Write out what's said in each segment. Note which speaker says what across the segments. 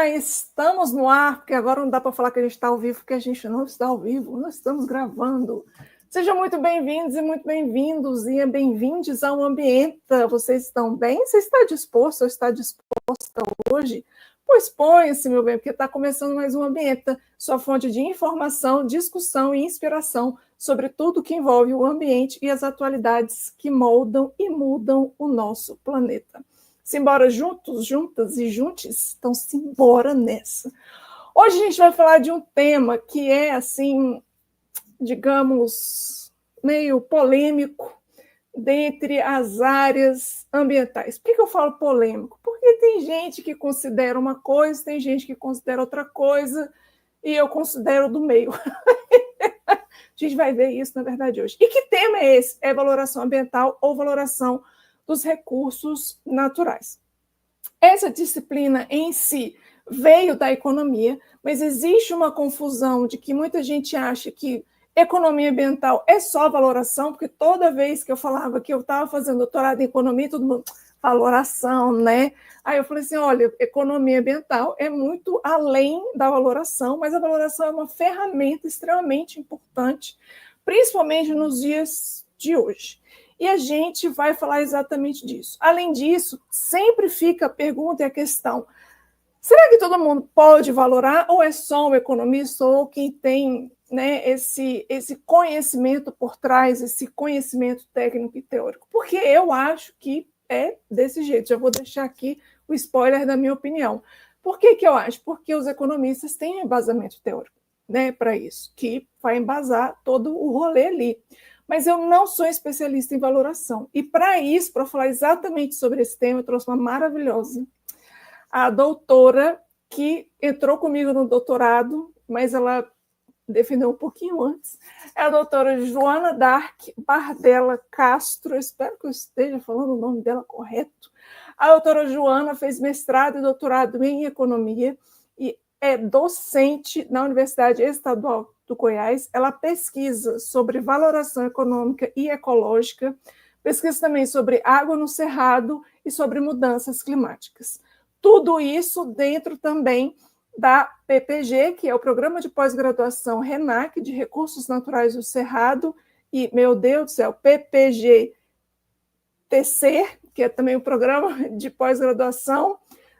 Speaker 1: Estamos no ar, porque agora não dá para falar que a gente está ao vivo, porque a gente não está ao vivo, nós estamos gravando. Sejam muito bem-vindos e muito bem-vindos e bem-vindos ao Ambienta. Vocês estão bem? Você está disposto ou está disposta hoje? Pois ponha-se, meu bem, porque está começando mais um Ambienta, sua fonte de informação, discussão e inspiração sobre tudo que envolve o ambiente e as atualidades que moldam e mudam o nosso planeta. Simbora juntos, juntas e juntes? Então, simbora nessa. Hoje a gente vai falar de um tema que é, assim, digamos, meio polêmico dentre as áreas ambientais. Por que eu falo polêmico? Porque tem gente que considera uma coisa, tem gente que considera outra coisa, e eu considero do meio. A gente vai ver isso, na verdade, hoje. E que tema é esse? É valoração ambiental ou valoração dos recursos naturais. Essa disciplina em si veio da economia, mas existe uma confusão de que muita gente acha que economia ambiental é só valoração, porque toda vez que eu falava que eu estava fazendo doutorado em economia, todo mundo, valoração, né? Aí eu falei assim, olha, economia ambiental é muito além da valoração, mas a valoração é uma ferramenta extremamente importante, principalmente nos dias de hoje. E a gente vai falar exatamente disso. Além disso, sempre fica a pergunta e a questão, será que todo mundo pode valorar ou é só um economista ou quem tem, né, esse conhecimento por trás, esse conhecimento técnico e teórico? Porque eu acho que é desse jeito. Já vou deixar aqui o spoiler da minha opinião. Por que eu acho? Porque os economistas têm embasamento teórico, né, para isso, que vai embasar todo o rolê ali. Mas eu não sou especialista em valoração. E para isso, para falar exatamente sobre esse tema, eu trouxe uma maravilhosa, a doutora que entrou comigo no doutorado, mas ela defendeu um pouquinho antes, é a doutora Joana Dark Bardella Castro, espero que eu esteja falando o nome dela correto. A doutora Joana fez mestrado e doutorado em economia e é docente na Universidade Estadual do Goiás. Ela pesquisa sobre valoração econômica e ecológica, pesquisa também sobre água no cerrado e sobre mudanças climáticas. Tudo isso dentro também da PPG, que é o Programa de Pós-Graduação RENAC, de Recursos Naturais do Cerrado, e, meu Deus do céu, PPG-TC, que é também o Programa de Pós-Graduação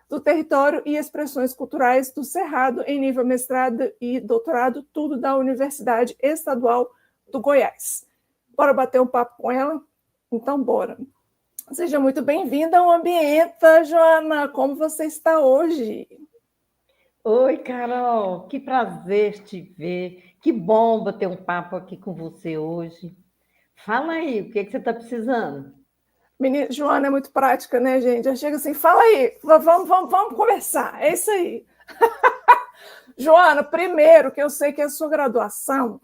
Speaker 1: do Território e Expressões Culturais do Cerrado, em nível mestrado e doutorado, tudo da Universidade Estadual do Goiás. Bora bater um papo com ela? Então, bora. Seja muito bem-vinda ao Ambienta, Joana. Como você está hoje?
Speaker 2: Oi, Carol. Que prazer te ver. Que bom bater um papo aqui com você hoje. Fala aí, o que você está precisando?
Speaker 1: Menina, Joana é muito prática, né, gente? Já chega assim, fala aí, vamos conversar. É isso aí. Joana, primeiro, que eu sei que é a sua graduação,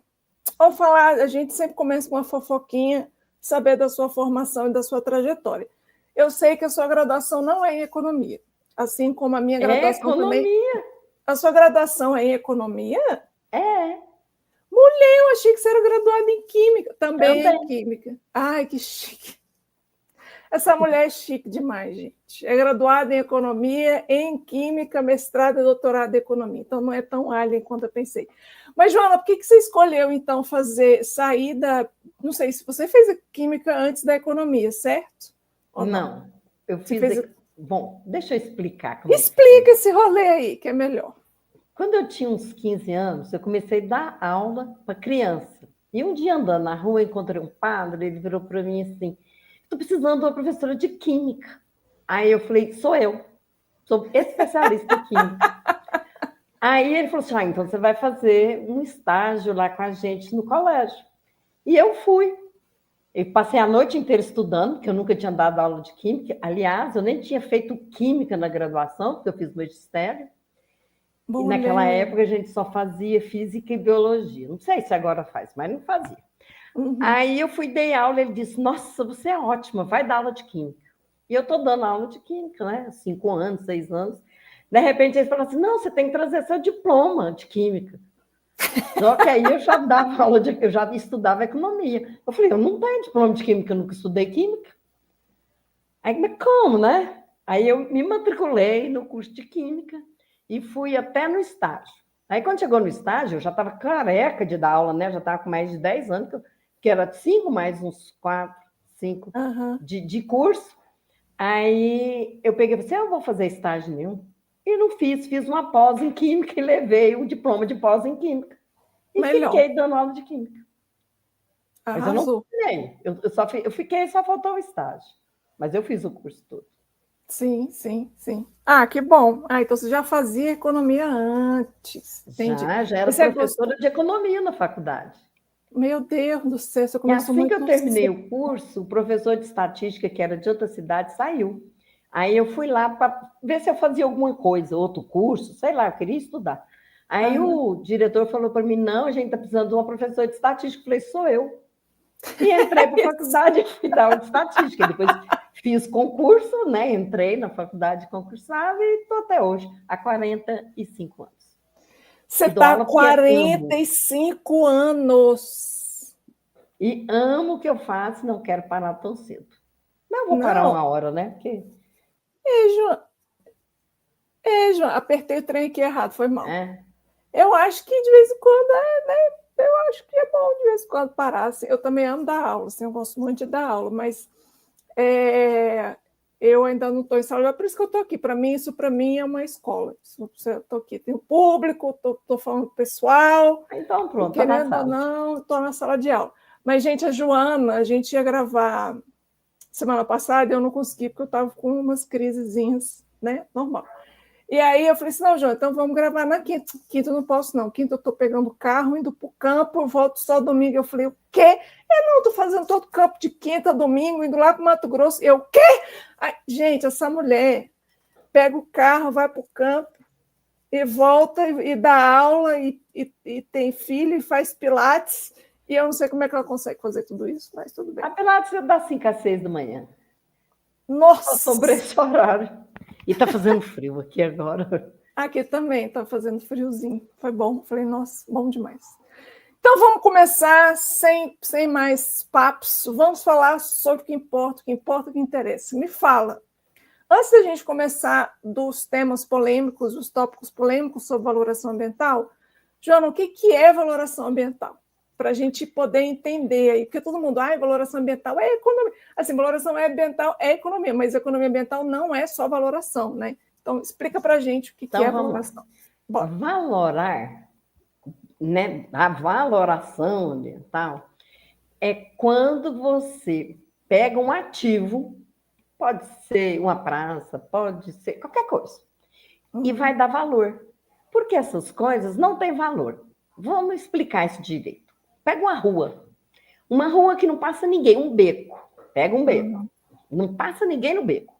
Speaker 1: ao falar, a gente sempre começa com uma fofoquinha, saber da sua formação e da sua trajetória. Eu sei que a sua graduação não é em economia, assim como a minha graduação também. A sua graduação é em economia?
Speaker 2: É.
Speaker 1: Mulher, eu achei que você era graduada em química. Também em química. Ai, que chique. Essa mulher é chique demais, gente. É graduada em economia, em química, mestrado e doutorado em economia. Então, não é tão alien quanto eu pensei. Mas, Joana, por que você escolheu, então, sair da... Não sei se você fez a química antes da economia, certo?
Speaker 2: Ou não? Eu fiz... Bom, deixa eu explicar.
Speaker 1: Explica esse rolê aí, que é melhor.
Speaker 2: Quando eu tinha uns 15 anos, eu comecei a dar aula para criança. E um dia, andando na rua, encontrei um padre, ele virou para mim assim... Estou precisando de uma professora de química. Aí eu falei, sou eu. Sou especialista em química. Aí ele falou assim, então você vai fazer um estágio lá com a gente no colégio. E eu fui. Eu passei a noite inteira estudando, porque eu nunca tinha dado aula de química. Aliás, eu nem tinha feito química na graduação, porque eu fiz magistério. E naquela época a gente só fazia física e biologia. Não sei se agora faz, mas não fazia. Uhum. Aí eu dei aula, ele disse, nossa, você é ótima, vai dar aula de química. E eu estou dando aula de química, né? 5 anos, 6 anos. De repente ele falou assim, não, você tem que trazer seu diploma de química. Só que aí eu já dava aula, eu já estudava economia. Eu falei, eu não tenho diploma de química, eu nunca estudei química. Aí, mas como, né? Aí eu me matriculei no curso de química e fui até no estágio. Aí, quando chegou no estágio, eu já estava careca de dar aula, né? Já estava com mais de 10 anos, que era 5 mais uns 4, 5 de curso. Aí eu peguei e falei assim, eu não vou fazer estágio nenhum. E não fiz uma pós em Química e levei o diploma de pós em Química. E
Speaker 1: Melhor.
Speaker 2: fiquei dando aula de Química. Mas eu não
Speaker 1: Arrasou.
Speaker 2: terminei. Eu fiquei, só faltou o estágio. Mas eu fiz o curso todo.
Speaker 1: Sim, sim, sim. Ah, que bom. Ah, então você já fazia economia antes. Entendi.
Speaker 2: Já era
Speaker 1: Você
Speaker 2: professora de economia na faculdade.
Speaker 1: Meu Deus do céu, você
Speaker 2: E
Speaker 1: começou
Speaker 2: assim que
Speaker 1: muito
Speaker 2: eu terminei
Speaker 1: cedo.
Speaker 2: o curso, o professor de estatística, que era de outra cidade, saiu. Aí eu fui lá para ver se eu fazia alguma coisa, outro curso, sei lá, eu queria estudar. Aí o diretor falou para mim, não, a gente está precisando de uma professora de estatística. Eu falei, sou eu. E entrei para a faculdade e fui dar aula de estatística. Depois fiz concurso, né? Entrei na faculdade concursada e estou até hoje, há 45 anos.
Speaker 1: Você
Speaker 2: E dou
Speaker 1: está há
Speaker 2: aula porque amo.
Speaker 1: 45 anos.
Speaker 2: E amo o que eu faço, não quero parar tão cedo. Não vou parar
Speaker 1: Não.
Speaker 2: uma hora, né? Porque...
Speaker 1: João, apertei o trem aqui errado, foi mal.
Speaker 2: É.
Speaker 1: Eu acho que de vez em quando né? Eu acho que é bom de vez em quando parar. Assim. Eu também amo dar aula, assim, eu gosto muito de dar aula, mas eu ainda não estou em sala de aula, por isso que eu estou aqui. Isso para mim é uma escola. Estou aqui, tem o público, estou falando com o pessoal.
Speaker 2: Então, pronto,
Speaker 1: Querendo ou não, estou na sala de aula. Mas, gente, a Joana, a gente ia gravar semana passada, eu não consegui, porque eu estava com umas crisezinhas, né? Normal. E aí eu falei assim, não, Joana, então vamos gravar na quinta. Quinta eu não posso, não. Quinta eu estou pegando o carro, indo para o campo, eu volto só domingo. Eu falei, o quê? Eu não estou fazendo todo campo de quinta a domingo, indo lá para o Mato Grosso. Eu, o quê? Ai, gente, essa mulher pega o carro, vai para o campo e volta e dá aula e tem filho e faz pilates. E eu não sei como é que ela consegue fazer tudo isso, mas tudo bem.
Speaker 2: A pilates é das 5 às 6 da manhã.
Speaker 1: Nossa!
Speaker 2: Sobre esse horário. E está fazendo frio aqui agora.
Speaker 1: Aqui também está fazendo friozinho. Foi bom. Falei, nossa, bom demais. Então vamos começar sem mais papos. Vamos falar sobre o que importa, o que interessa. Me fala, antes da gente começar dos temas polêmicos, dos tópicos polêmicos sobre valoração ambiental, Joana, o que é valoração ambiental? Para a gente poder entender aí, porque todo mundo, valoração ambiental é economia. Assim, valoração ambiental é economia, mas economia ambiental não é só valoração, né? Então, explica para a gente o que é valoração.
Speaker 2: Bora. Valorar, né? A valoração ambiental é quando você pega um ativo, pode ser uma praça, pode ser qualquer coisa, e vai dar valor. Porque essas coisas não têm valor. Vamos explicar isso direito. Pega uma rua que não passa ninguém, um beco. Pega um beco. Não passa ninguém no beco.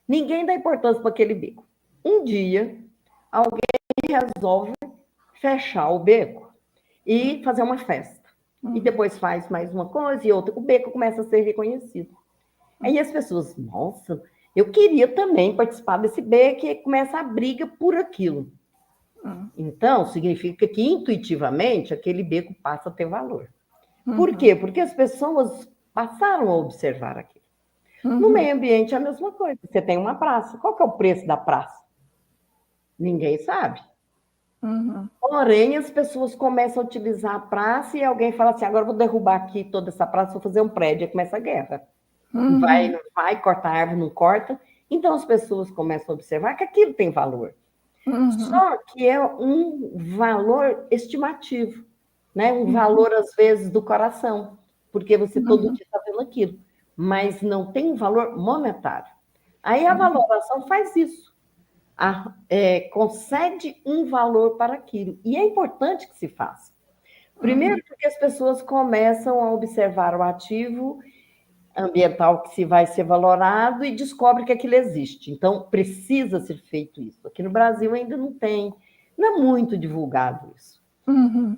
Speaker 2: Ninguém dá importância para aquele beco. Um dia, alguém resolve fechar o beco e fazer uma festa. E depois faz mais uma coisa e outra. O beco começa a ser reconhecido. Aí as pessoas, nossa, eu queria também participar desse beco, e começa a briga por aquilo. Então, significa que intuitivamente aquele beco passa a ter valor. Por quê? Porque as pessoas passaram a observar aquilo. No meio ambiente é a mesma coisa. Você tem uma praça. Qual que é o preço da praça? Ninguém sabe. Porém, as pessoas começam a utilizar a praça e alguém fala assim, agora eu vou derrubar aqui toda essa praça, vou fazer um prédio, e começa a guerra. Não vai, corta a árvore, não corta. Então, as pessoas começam a observar que aquilo tem valor. Só que é um valor estimativo, né? Um valor, às vezes, do coração, porque você todo dia está vendo aquilo, mas não tem um valor monetário. Aí a valoração faz isso, concede um valor para aquilo, e é importante que se faça. Primeiro, porque as pessoas começam a observar o ativo ambiental que vai ser valorado e descobre que aquilo existe. Então, precisa ser feito isso. Aqui no Brasil ainda não é muito divulgado isso.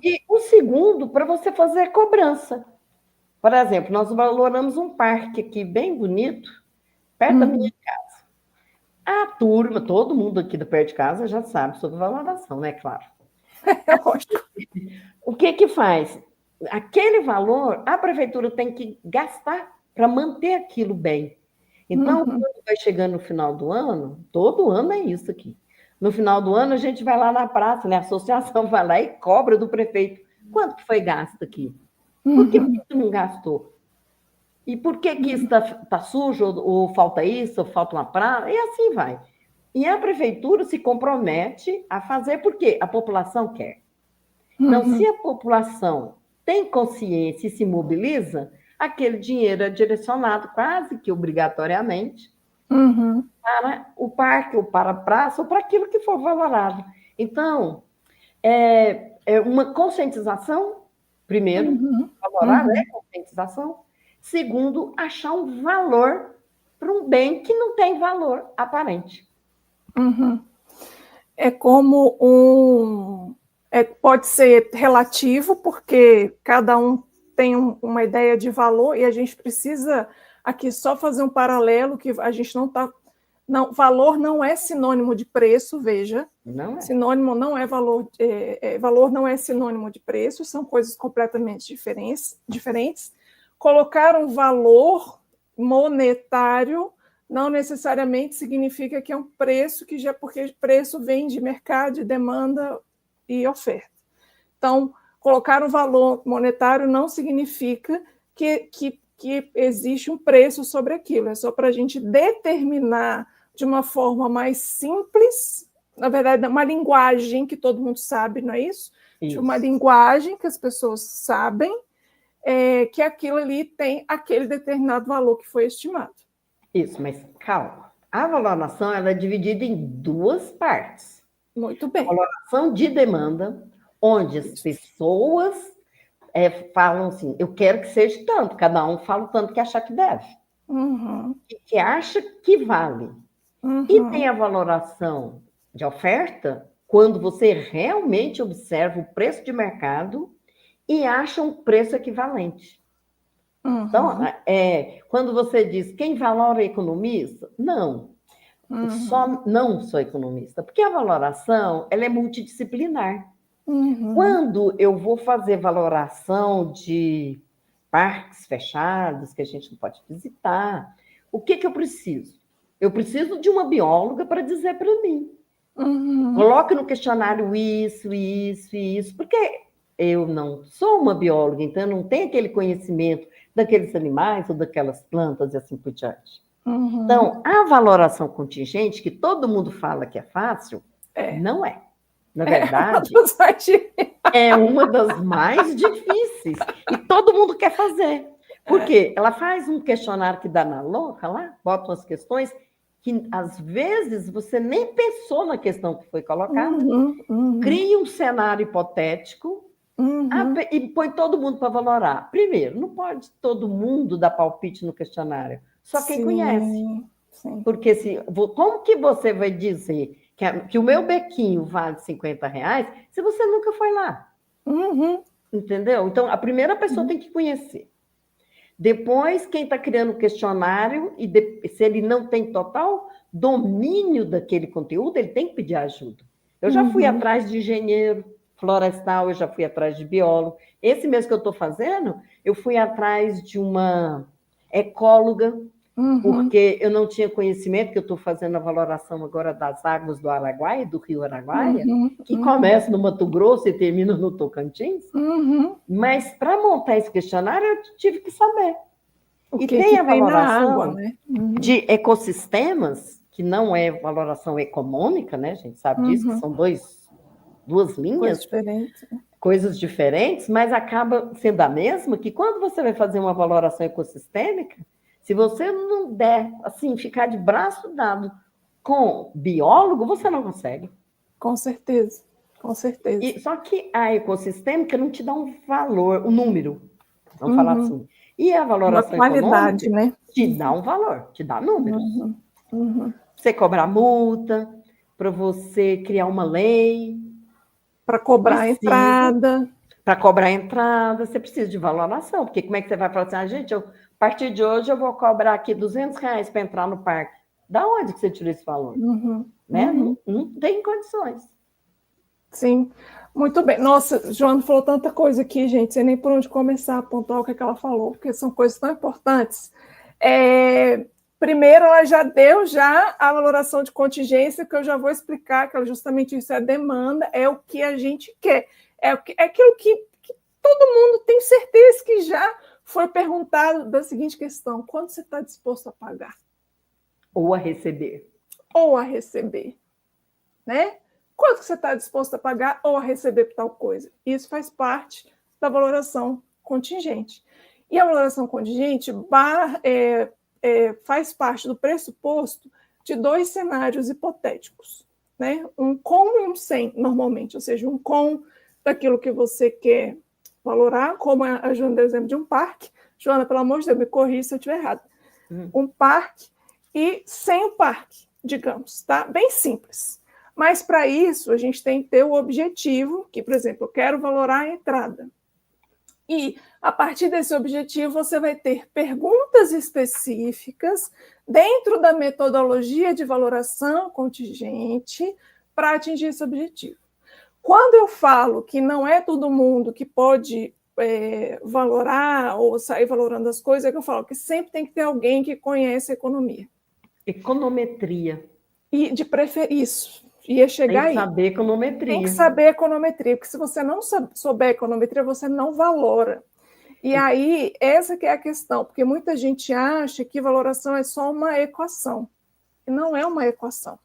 Speaker 2: E o segundo, para você fazer cobrança. Por exemplo, nós valoramos um parque aqui bem bonito, perto da minha casa. A turma, todo mundo aqui do perto de casa já sabe sobre valoração, né? Claro. O que faz? Aquele valor, a prefeitura tem que gastar para manter aquilo bem. Então, quando vai chegando no final do ano, todo ano é isso aqui. No final do ano, a gente vai lá na praça, né? A associação vai lá e cobra do prefeito. Quanto que foi gasto aqui? Por que você não gastou? E por que isso está sujo, ou falta isso, ou falta uma praça? E assim vai. E a prefeitura se compromete a fazer porque a população quer. Então, se a população tem consciência e se mobiliza, aquele dinheiro é direcionado quase que obrigatoriamente para o parque, ou para a praça, ou para aquilo que for valorado. Então, é uma conscientização, primeiro, valorar, né? Conscientização. Segundo, achar um valor para um bem que não tem valor aparente.
Speaker 1: É como pode ser relativo, porque cada um tem uma ideia de valor, e a gente precisa aqui só fazer um paralelo, que a gente não está... valor não é sinônimo de preço, veja.
Speaker 2: Não é.
Speaker 1: Sinônimo não é valor, valor não é sinônimo de preço, são coisas completamente diferentes. Colocar um valor monetário não necessariamente significa que é um preço, porque preço vem de mercado, de demanda e oferta. Então, colocar um valor monetário não significa que existe um preço sobre aquilo, é só para a gente determinar de uma forma mais simples, na verdade, uma linguagem que todo mundo sabe, não é isso? De uma linguagem que as pessoas sabem, que aquilo ali tem aquele determinado valor que foi estimado.
Speaker 2: Isso, mas calma. A valoração ela é dividida em duas partes.
Speaker 1: Muito bem.
Speaker 2: Valoração de demanda, onde as pessoas falam assim, eu quero que seja tanto, cada um fala o tanto que achar que deve. Que acha que vale. E tem a valoração de oferta, quando você realmente observa o preço de mercado e acha um preço equivalente. Então, quando você diz quem valora é economista, não. Não sou economista, porque a valoração ela é multidisciplinar. Quando eu vou fazer valoração de parques fechados, que a gente não pode visitar, o que eu preciso? Eu preciso de uma bióloga para dizer para mim. Coloque no questionário isso, porque eu não sou uma bióloga, então eu não tenho aquele conhecimento daqueles animais ou daquelas plantas e assim por diante. Então, a valoração contingente, que todo mundo fala que é fácil, não é. Na verdade, é uma das mais difíceis. E todo mundo quer fazer. Por quê? Ela faz um questionário que dá na louca lá, bota umas questões que, às vezes, você nem pensou na questão que foi colocada, cria um cenário hipotético e põe todo mundo para valorar. Primeiro, não pode todo mundo dar palpite no questionário, só quem conhece.
Speaker 1: Sim.
Speaker 2: Porque como que você vai dizer que o meu bequinho vale R$50 se você nunca foi lá? Entendeu? Então, a primeira pessoa tem que conhecer. Depois, quem está criando o questionário, se ele não tem total domínio daquele conteúdo, ele tem que pedir ajuda. Eu já fui atrás de engenheiro florestal, eu já fui atrás de biólogo. Esse mês que eu estou fazendo, eu fui atrás de uma ecóloga, porque eu não tinha conhecimento, que eu estou fazendo a valoração agora das águas do Araguaia, do rio Araguaia, que começa no Mato Grosso e termina no Tocantins. Mas para montar esse questionário, eu tive que saber. E tem a valoração água, né? De ecossistemas, que não é valoração econômica, né? A gente sabe disso, que são duas linhas, coisas diferentes, mas acaba sendo a mesma, que quando você vai fazer uma valoração ecossistêmica, se você não der, assim, ficar de braço dado com biólogo, você não consegue.
Speaker 1: Com certeza, com certeza.
Speaker 2: Só que a ecossistêmica não te dá um valor, um número, vamos falar assim. E a valoração
Speaker 1: qualidade,
Speaker 2: econômica
Speaker 1: né?
Speaker 2: Te dá um valor, te dá números. Você cobrar multa, para você criar uma lei.
Speaker 1: Para cobrar a entrada.
Speaker 2: Para cobrar a entrada, você precisa de valoração, porque como é que você vai falar assim, gente, a partir de hoje eu vou cobrar aqui R$200 para entrar no parque. Da onde que você tirou esse valor? Né? Não tem condições.
Speaker 1: Sim, muito bem. Nossa, Joana falou tanta coisa aqui, gente, sei nem por onde começar a apontar o que ela falou, porque são coisas tão importantes. Primeiro, ela já deu a valoração de contingência, que eu já vou explicar, que justamente isso é demanda, é o que a gente quer. É aquilo que todo mundo tem certeza que já foi perguntado da seguinte questão: quanto você está disposto a pagar?
Speaker 2: Ou a receber.
Speaker 1: Ou a receber. Né? Quanto você está disposto a pagar ou a receber por tal coisa? Isso faz parte da valoração contingente. E a valoração contingente faz parte do pressuposto de 2 cenários hipotéticos, né? Um com e um sem, normalmente, ou seja, um com daquilo que você quer valorar, como a Joana deu exemplo de um parque. Joana, pelo amor de Deus, me corrija se eu estiver errado. Um parque e sem o parque, digamos, tá? Bem simples. Mas, para isso, a gente tem que ter o objetivo, que, por exemplo, eu quero valorar a entrada. E, a partir desse objetivo, você vai ter perguntas específicas dentro da metodologia de valoração contingente para atingir esse objetivo. Quando eu falo que não é todo mundo que pode valorar ou sair valorando as coisas, é que eu falo que sempre tem que ter alguém que conhece a economia.
Speaker 2: Econometria.
Speaker 1: E de preferir isso. Ia chegar aí.
Speaker 2: Tem que saber econometria.
Speaker 1: Tem que saber econometria, porque se você não souber econometria, você não valora. E aí, essa que é a questão, porque muita gente acha que valoração é só uma equação. E não é uma equação.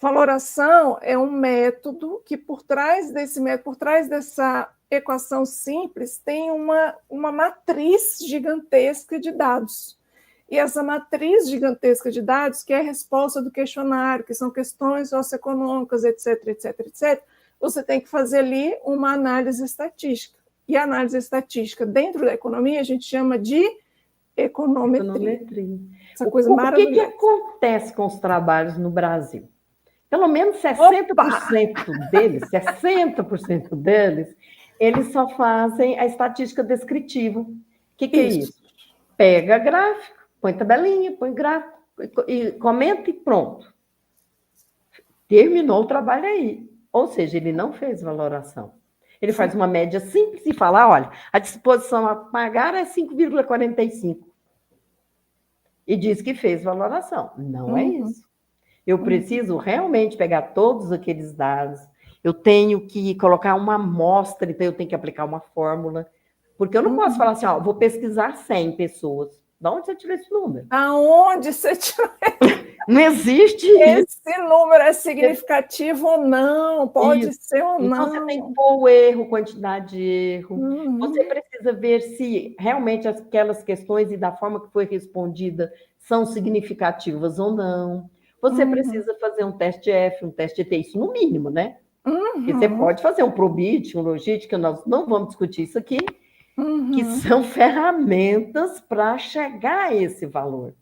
Speaker 1: Valoração é um método que, por trás desse método, por trás dessa equação simples, tem uma matriz gigantesca de dados. E essa matriz gigantesca de dados, que é a resposta do questionário, que são questões socioeconômicas, etc., etc., etc., você tem que fazer ali uma análise estatística. E a análise estatística dentro da economia a gente chama de econometria. Essa coisa maravilhosa.
Speaker 2: O que acontece com os trabalhos no Brasil? Pelo menos 60% deles, eles só fazem a estatística descritiva. O que é isso? Pega gráfico, põe tabelinha, põe gráfico, e comenta e pronto. Terminou o trabalho aí. Ou seja, ele não fez valoração. Ele faz uma média simples e fala, olha, a disposição a pagar é 5,45. E diz que fez valoração. Não é isso. Eu preciso realmente pegar todos aqueles dados, eu tenho que colocar uma amostra, então eu tenho que aplicar uma fórmula, porque eu não posso falar assim, ó, vou pesquisar 100 pessoas. De onde você tirou esse número?
Speaker 1: Aonde você tirou?
Speaker 2: Não existe
Speaker 1: isso. Esse número é significativo ou não, pode ser ou não.
Speaker 2: Então, você tem que pôr o erro, quantidade de erro. Você precisa ver se realmente aquelas questões e da forma que foi respondida são significativas ou não. Você precisa fazer um teste F, um teste T, isso no mínimo, né? E você pode fazer um Probit, um Logit, que nós não vamos discutir isso aqui, que são ferramentas para chegar a esse valor.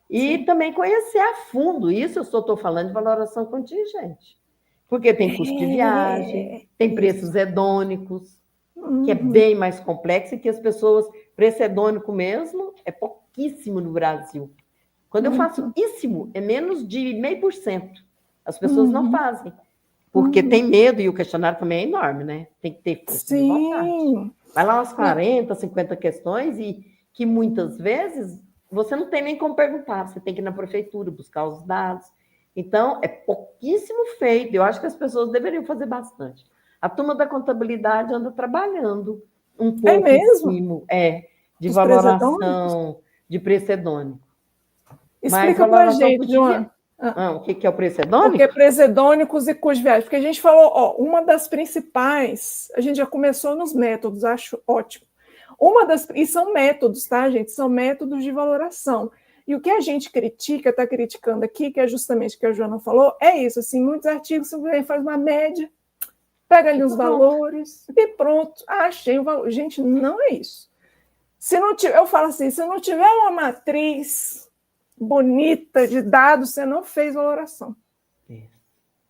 Speaker 2: E também conhecer a fundo, isso eu só estou falando de valoração contingente. Porque tem custo de viagem, tem preços hedônicos, que é bem mais complexo e que as pessoas, preço hedônico mesmo, é pouquíssimo no Brasil. Quando eu faço íssimo, é menos de 0,5%. As pessoas não fazem, porque tem medo, e o questionário também é enorme, né? Tem que ter força de vontade. Vai lá umas 40, 50 questões, e que muitas vezes você não tem nem como perguntar, você tem que ir na prefeitura, buscar os dados. Então, é pouquíssimo feito. Eu acho que as pessoas deveriam fazer bastante. A turma da contabilidade anda trabalhando um pouco em cima, de valoração, de preço hedônico.
Speaker 1: Explica para a gente, Joana.
Speaker 2: O que é o preço hedônico?
Speaker 1: Porque preços hedônicos e custo de viagem. Porque a gente falou, uma das principais, a gente já começou nos métodos, acho ótimo. E são métodos, tá, gente? São métodos de valoração. E o que a gente critica, está criticando aqui, que é justamente o que a Joana falou, é isso, assim, muitos artigos você faz uma média, pega ali os valores e pronto, achei o valor. Gente, não é isso. Se não tiver, eu falo assim, se não tiver uma matriz bonita de dados, você não fez valoração.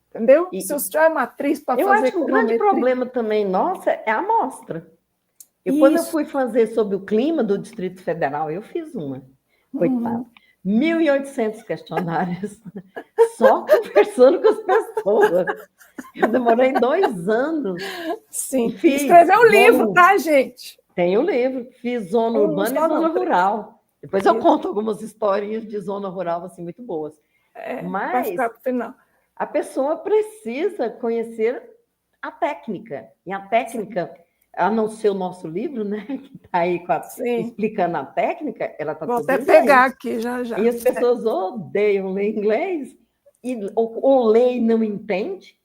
Speaker 1: Entendeu? Se você tiver uma matriz para fazer...
Speaker 2: Eu acho que o grande problema também, nossa, é a amostra. Quando eu fui fazer sobre o clima do Distrito Federal, eu fiz uma. Coitado. 1.800 questionários, só conversando com as pessoas. Eu demorei 2 anos.
Speaker 1: Sim, escreveu um livro, tá, gente?
Speaker 2: Tem um livro. Fiz zona urbana e zona rural. Depois eu conto algumas historinhas de zona rural assim muito boas.
Speaker 1: Vai ficar para o final.
Speaker 2: A pessoa precisa conhecer a técnica. E a técnica, a não ser o nosso livro, né, que está aí explicando a técnica, ela está tudo em inglês.
Speaker 1: Vou até pegar aqui já.
Speaker 2: E as pessoas odeiam ler inglês, ou lê e não entende,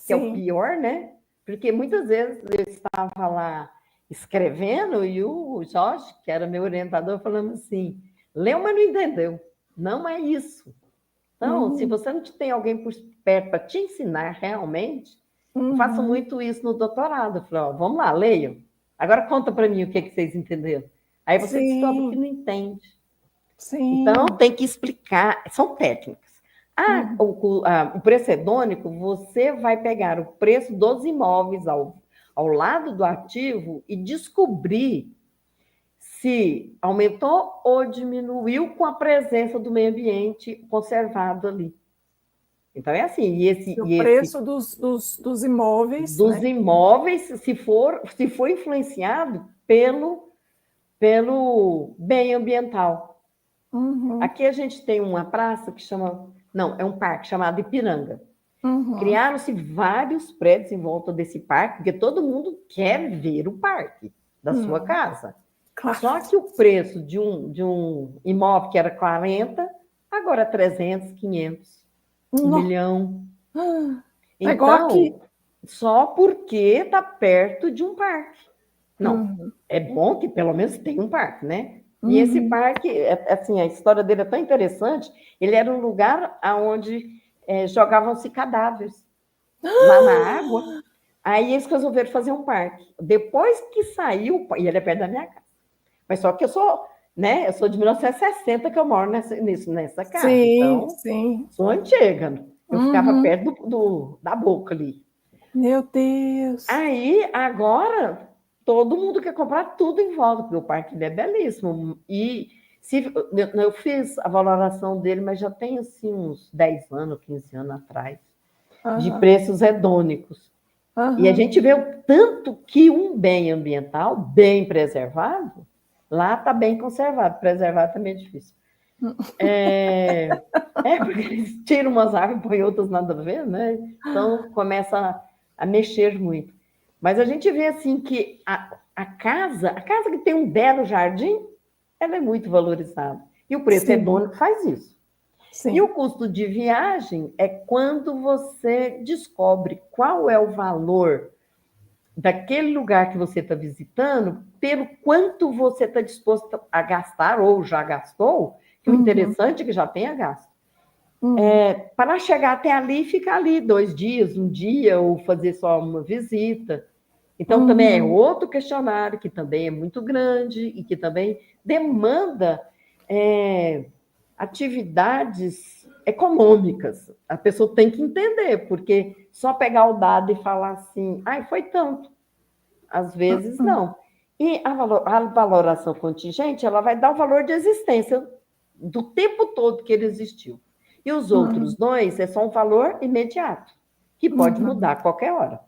Speaker 2: que é o pior, né? Porque muitas vezes eu estava lá escrevendo e o Jorge, que era meu orientador, falando assim, leu, mas não entendeu. Não é isso. Então, se você não tem alguém por perto para te ensinar realmente, eu faço muito isso no doutorado. Eu falo, vamos lá, leiam. Agora conta para mim o que vocês entenderam. Aí você descobre que não entende.
Speaker 1: Sim.
Speaker 2: Então, tem que explicar. São técnicas. O preço hedônico, você vai pegar o preço dos imóveis ao lado do ativo e descobrir se aumentou ou diminuiu com a presença do meio ambiente conservado ali. Então, é assim.
Speaker 1: O preço dos imóveis.
Speaker 2: Dos imóveis, se for influenciado pelo bem ambiental. Aqui a gente tem uma praça que chama... Não, é um parque chamado Ipiranga. Criaram-se vários prédios em volta desse parque, porque todo mundo quer ver o parque da sua casa. Claro. Só que o preço de um imóvel que era 40, agora 300, 500, 1 milhão. Então, só porque está perto de um parque. Não, é bom que pelo menos tenha um parque, né? E esse parque, assim, a história dele é tão interessante, ele era um lugar onde jogavam-se cadáveres lá na água. Aí eles resolveram fazer um parque. Depois que saiu, e ele é perto da minha casa. Mas só que eu sou de 1960 que eu moro nessa casa. Então, sou antiga. Eu ficava perto da boca ali.
Speaker 1: Meu Deus!
Speaker 2: Aí, agora, todo mundo quer comprar tudo em volta, porque o parque é belíssimo. E eu fiz a valoração dele, mas já tem assim, uns 10 anos, 15 anos atrás, de preços hedônicos. E a gente vê o tanto que um bem ambiental, bem preservado, lá está bem conservado. Preservado também é difícil. Porque eles tiram umas árvores, põem outras nada a ver, né? Então, começa a mexer muito. Mas a gente vê assim que a casa que tem um belo jardim, ela é muito valorizada. E o preço hedônico faz isso. Sim. E o custo de viagem é quando você descobre qual é o valor daquele lugar que você está visitando, pelo quanto você está disposto a gastar, ou já gastou, que o interessante é que já tenha gasto. Para chegar até ali, ficar ali 2 dias, 1 dia, ou fazer só uma visita. Então, também é outro questionário, que também é muito grande, e que também demanda atividades econômicas. A pessoa tem que entender, porque só pegar o dado e falar assim, foi tanto. Às vezes, não. E a valoração contingente, ela vai dar o valor de existência do tempo todo que ele existiu. E os outros 2 é só um valor imediato, que pode mudar a qualquer hora.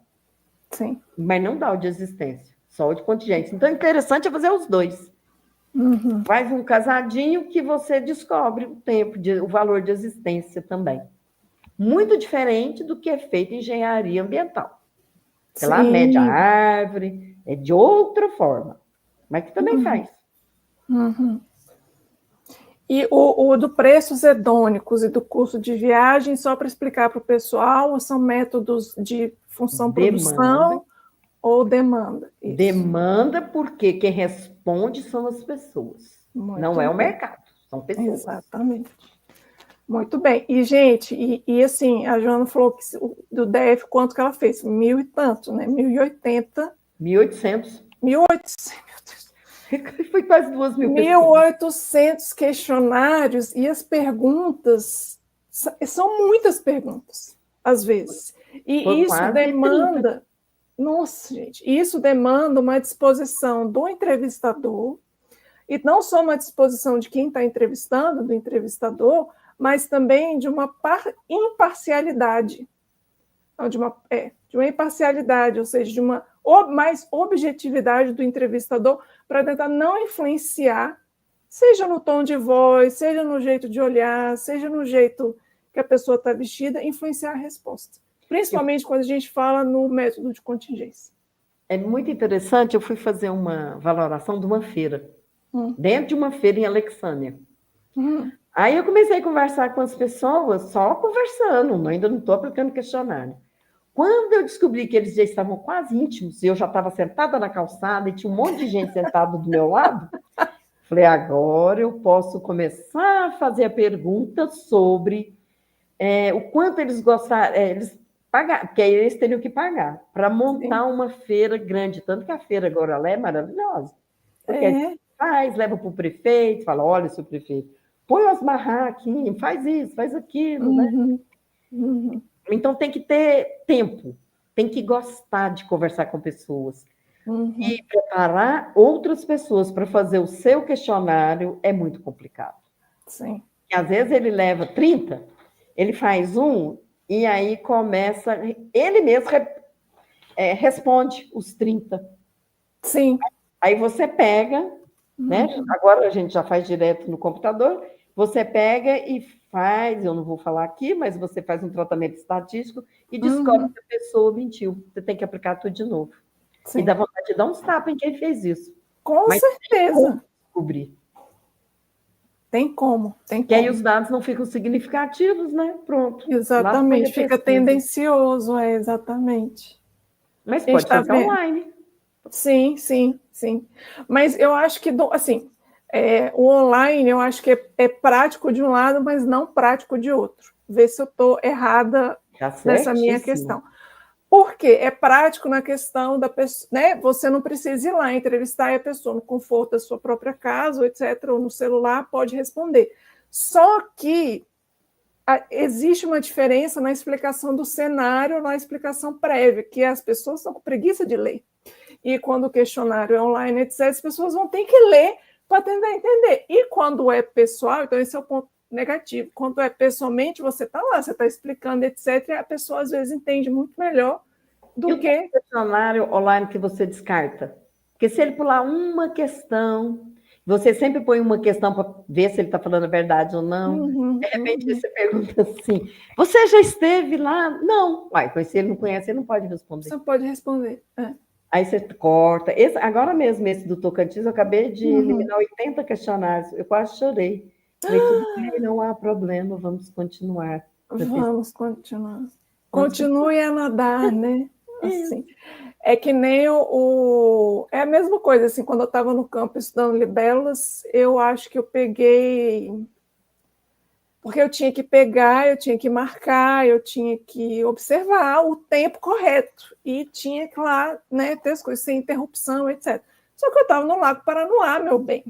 Speaker 1: Sim.
Speaker 2: Mas não dá o de existência, só o de contingente. Então, é interessante fazer os 2. Faz um casadinho que você descobre o tempo, o valor de existência também. Muito diferente do que é feito em engenharia ambiental. Porque lá mede a árvore, é de outra forma, mas que também faz.
Speaker 1: E o do preços hedônicos e do custo de viagem, só para explicar para o pessoal, são métodos de função-produção ou demanda?
Speaker 2: Isso. Demanda, porque quem responde são as pessoas, não é o mercado, são pessoas.
Speaker 1: Exatamente. Muito bem. E, gente, assim, a Joana falou que do DF, quanto que ela fez? 1.000 e tanto, né? 1.080.
Speaker 2: 1.800.
Speaker 1: 1.800, meu Deus.
Speaker 2: Foi quase 2.000
Speaker 1: pessoas. 1.800 questionários, e as perguntas, são muitas perguntas, às vezes. E isso demanda... 30. Nossa, gente, isso demanda uma disposição do entrevistador, e não só uma disposição de quem está entrevistando, do entrevistador, mas também de uma imparcialidade. De uma imparcialidade, ou seja, de uma mais objetividade do entrevistador, para tentar não influenciar Seja no tom de voz, seja no jeito de olhar, seja no jeito que a pessoa está vestida, influenciar a resposta. Principalmente quando a gente fala no método de contingência.
Speaker 2: É muito interessante, eu fui fazer uma valoração de uma feira, dentro de uma feira em Alexânia. Aí eu comecei a conversar com as pessoas, só conversando, ainda não estou aplicando questionário. Quando eu descobri que eles já estavam quase íntimos, e eu já estava sentada na calçada e tinha um monte de gente sentada do meu lado, falei, agora eu posso começar a fazer a pergunta sobre o quanto eles gostaram, eles pagar, porque aí eles teriam que pagar para montar uma feira grande, tanto que a feira agora lá é maravilhosa. Porque a gente faz, leva para o prefeito, fala, olha, seu prefeito, põe umas barraquinhas, faz isso, faz aquilo, né? Então tem que ter tempo, tem que gostar de conversar com pessoas. E preparar outras pessoas para fazer o seu questionário é muito complicado.
Speaker 1: Sim.
Speaker 2: E, às vezes ele leva 30, ele faz um, e aí começa, ele mesmo responde os 30.
Speaker 1: Sim.
Speaker 2: Aí você pega, né? Agora a gente já faz direto no computador, você pega e faz, eu não vou falar aqui, mas você faz um tratamento estatístico e descobre que a pessoa mentiu. Você tem que aplicar tudo de novo. Sim. E dá vontade de dar uns tapas em quem fez isso.
Speaker 1: Com certeza.
Speaker 2: Descobrir.
Speaker 1: Tem como.
Speaker 2: Que aí os dados não ficam significativos, né? Pronto.
Speaker 1: Exatamente, fica tendencioso, exatamente.
Speaker 2: Mas pode fazer online.
Speaker 1: Sim, sim, sim. Mas eu acho que, assim, o online eu acho que é prático de um lado, mas não prático de outro. Vê se eu estou errada nessa minha questão. Porque é prático na questão da pessoa, né? Você não precisa ir lá entrevistar a pessoa no conforto da sua própria casa, etc., ou no celular, pode responder. Só que existe uma diferença na explicação do cenário, na explicação prévia, que as pessoas estão com preguiça de ler. E quando o questionário é online, etc., as pessoas vão ter que ler para tentar entender. E quando é pessoal, então esse é o ponto negativo. Quando é pessoalmente, você está lá, você está explicando, etc., e a pessoa às vezes entende muito melhor do que
Speaker 2: o questionário online que você descarta. Porque se ele pular uma questão, você sempre põe uma questão para ver se ele está falando a verdade ou não. De repente você pergunta assim: você já esteve lá? Não. Uai, mas se ele não conhece, ele não pode responder.
Speaker 1: Você não pode responder.
Speaker 2: Aí você corta. Agora mesmo, esse do Tocantins, eu acabei de eliminar 80 questionários. Eu quase chorei. Falei, tudo bem, não há problema, vamos continuar.
Speaker 1: Vamos continuar. Continue a nadar, né? Assim. É que nem é a mesma coisa, assim, quando eu estava no campo estudando libélulas, eu acho que eu peguei... Porque eu tinha que pegar, eu tinha que marcar, eu tinha que observar o tempo correto. E tinha que lá, né, ter as coisas sem interrupção, etc. Só que eu estava no Lago Paranoá, meu bem.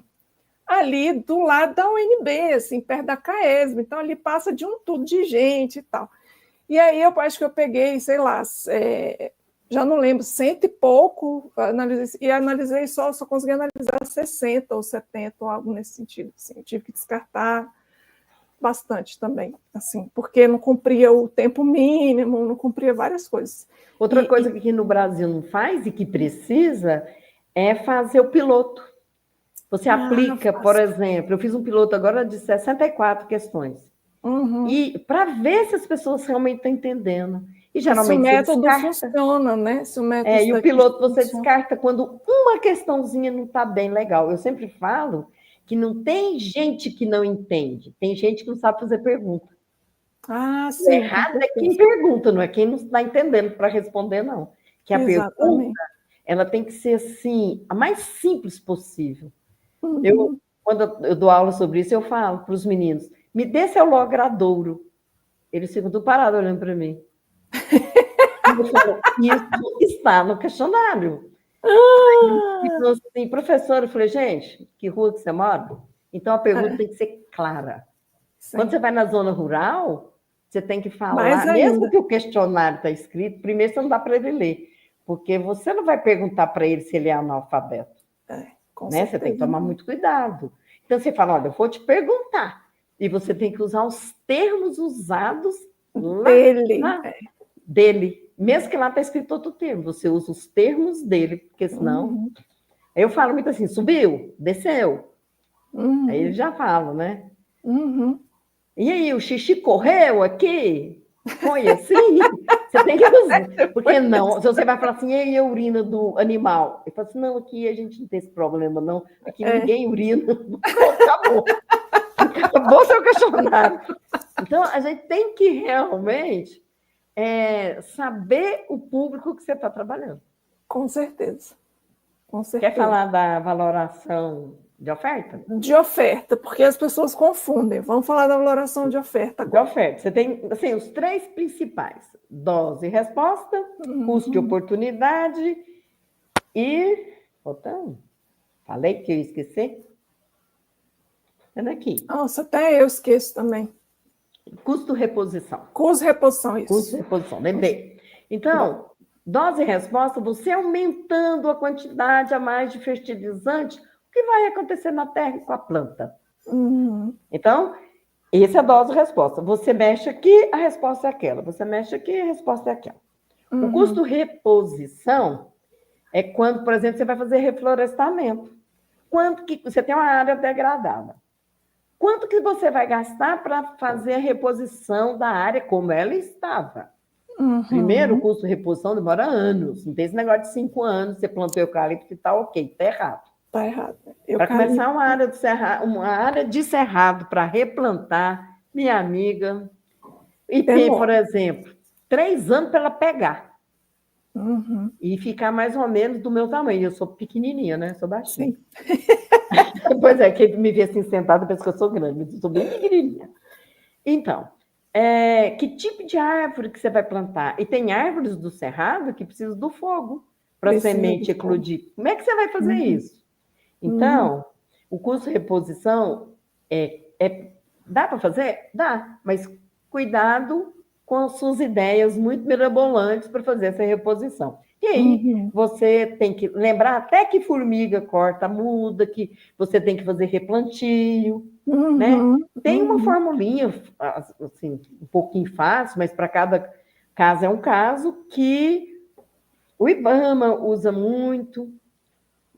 Speaker 1: Ali do lado da UNB, assim, perto da CAESB. Então, ali passa de um tudo de gente e tal. E aí eu acho que eu peguei, sei lá, já não lembro, 100 e pouco, analisei só consegui analisar 60 ou 70, ou algo nesse sentido. Assim, eu tive que descartar bastante também, assim, porque não cumpria o tempo mínimo, não cumpria várias coisas.
Speaker 2: Outra coisa que no Brasil não faz e que precisa é fazer o piloto. Você aplica, por exemplo, eu fiz um piloto agora de 64 questões. E para ver se as pessoas realmente estão entendendo. E geralmente
Speaker 1: se o método funciona, né? Se o método
Speaker 2: e o piloto você descarta quando uma questãozinha não está bem legal. Eu sempre falo que não tem gente que não entende, tem gente que não sabe fazer pergunta.
Speaker 1: Sim.
Speaker 2: O errado é quem pergunta, não é quem não está entendendo para responder, não. Que a pergunta, ela tem que ser assim, a mais simples possível. Quando eu dou aula sobre isso, eu falo para os meninos, me dê seu logradouro. Eles ficam tudo parados olhando para mim. Eu falo, isso está no questionário. Então, assim, professora, eu falei, gente, que rua que você mora? Então a pergunta tem que ser clara. Sim. Quando você vai na zona rural, você tem que falar, mesmo que o questionário está escrito, primeiro você não dá para ele ler, porque você não vai perguntar para ele se ele é analfabeto. Né? Você tem que tomar muito cuidado. Então você fala, olha, eu vou te perguntar. E você tem que usar os termos usados lá dele. Mesmo que lá está escrito outro termo, você usa os termos dele, porque senão... Eu falo muito assim, subiu, desceu. Aí ele já fala, né?
Speaker 1: Uhum.
Speaker 2: E aí, o xixi correu aqui? Foi assim? Você tem que usar. Porque não? Se você vai falar assim, e aí a urina do animal? Ele fala assim, não, aqui a gente não tem esse problema, não. Aqui ninguém urina. Acabou. Acabou seu questionário. Então, a gente tem que realmente saber o público que você está trabalhando.
Speaker 1: Com certeza. Com certeza.
Speaker 2: Quer falar da valoração de oferta?
Speaker 1: De oferta, porque as pessoas confundem. Vamos falar da valoração de oferta agora.
Speaker 2: De oferta. Você tem assim, os 3 principais: dose e resposta, custo de oportunidade e. Voltando. Falei que eu ia esquecer? É daqui.
Speaker 1: Nossa, até eu esqueço também.
Speaker 2: Custo-reposição.
Speaker 1: Custo-reposição, isso.
Speaker 2: Custo-reposição, lembrei. Então, dose e resposta, você aumentando a quantidade a mais de fertilizante, o que vai acontecer na terra e com a planta? Então, esse é a dose e resposta. Você mexe aqui, a resposta é aquela. Você mexe aqui, a resposta é aquela. O custo-reposição é quando, por exemplo, você vai fazer reflorestamento. Quanto que você tem uma área degradada? Quanto que você vai gastar para fazer a reposição da área como ela estava? Primeiro, o custo de reposição demora anos. Não tem esse negócio de 5 anos, você plantou eucalipto e está ok. Está errado.
Speaker 1: Está errado.
Speaker 2: Para começar uma área de cerrado para replantar, minha amiga, e tem, por exemplo, 3 anos para ela pegar. E ficar mais ou menos do meu tamanho. Eu sou pequenininha, né? Sou baixinha. Pois é, quem me vê assim sentada pensa que eu sou grande, mas eu sou bem pequenininha. Então, que tipo de árvore que você vai plantar? E tem árvores do cerrado que precisam do fogo para a semente eclodir. Como é que você vai fazer isso? Então, o custo de reposição dá para fazer? Dá, mas cuidado com as suas ideias muito mirabolantes para fazer essa reposição. E aí, você tem que lembrar até que formiga corta muda, que você tem que fazer replantio, né? Tem uma formulinha, assim, um pouquinho fácil, mas para cada caso é um caso, que o IBAMA usa muito,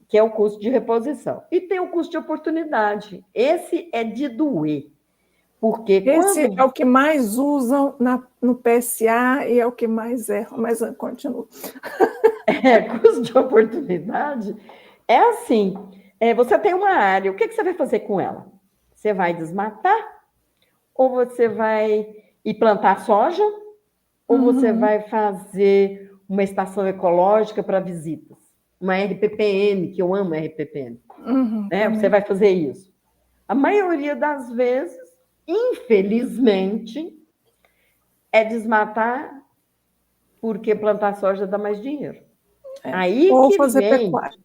Speaker 2: que é o custo de reposição. E tem o custo de oportunidade. Esse é de doer. Porque
Speaker 1: esse é o que mais usam no PSA e é o que mais erram, mas continua.
Speaker 2: Custo de oportunidade é assim, você tem uma área, o que você vai fazer com ela? Você vai desmatar? Ou você vai ir plantar soja? Ou você vai fazer uma estação ecológica para visitas? Uma RPPN, que eu amo RPPN. Você vai fazer isso. A maioria das vezes, infelizmente, é desmatar porque plantar soja dá mais dinheiro. Aí
Speaker 1: ou
Speaker 2: que
Speaker 1: fazer
Speaker 2: vem,
Speaker 1: pecuária.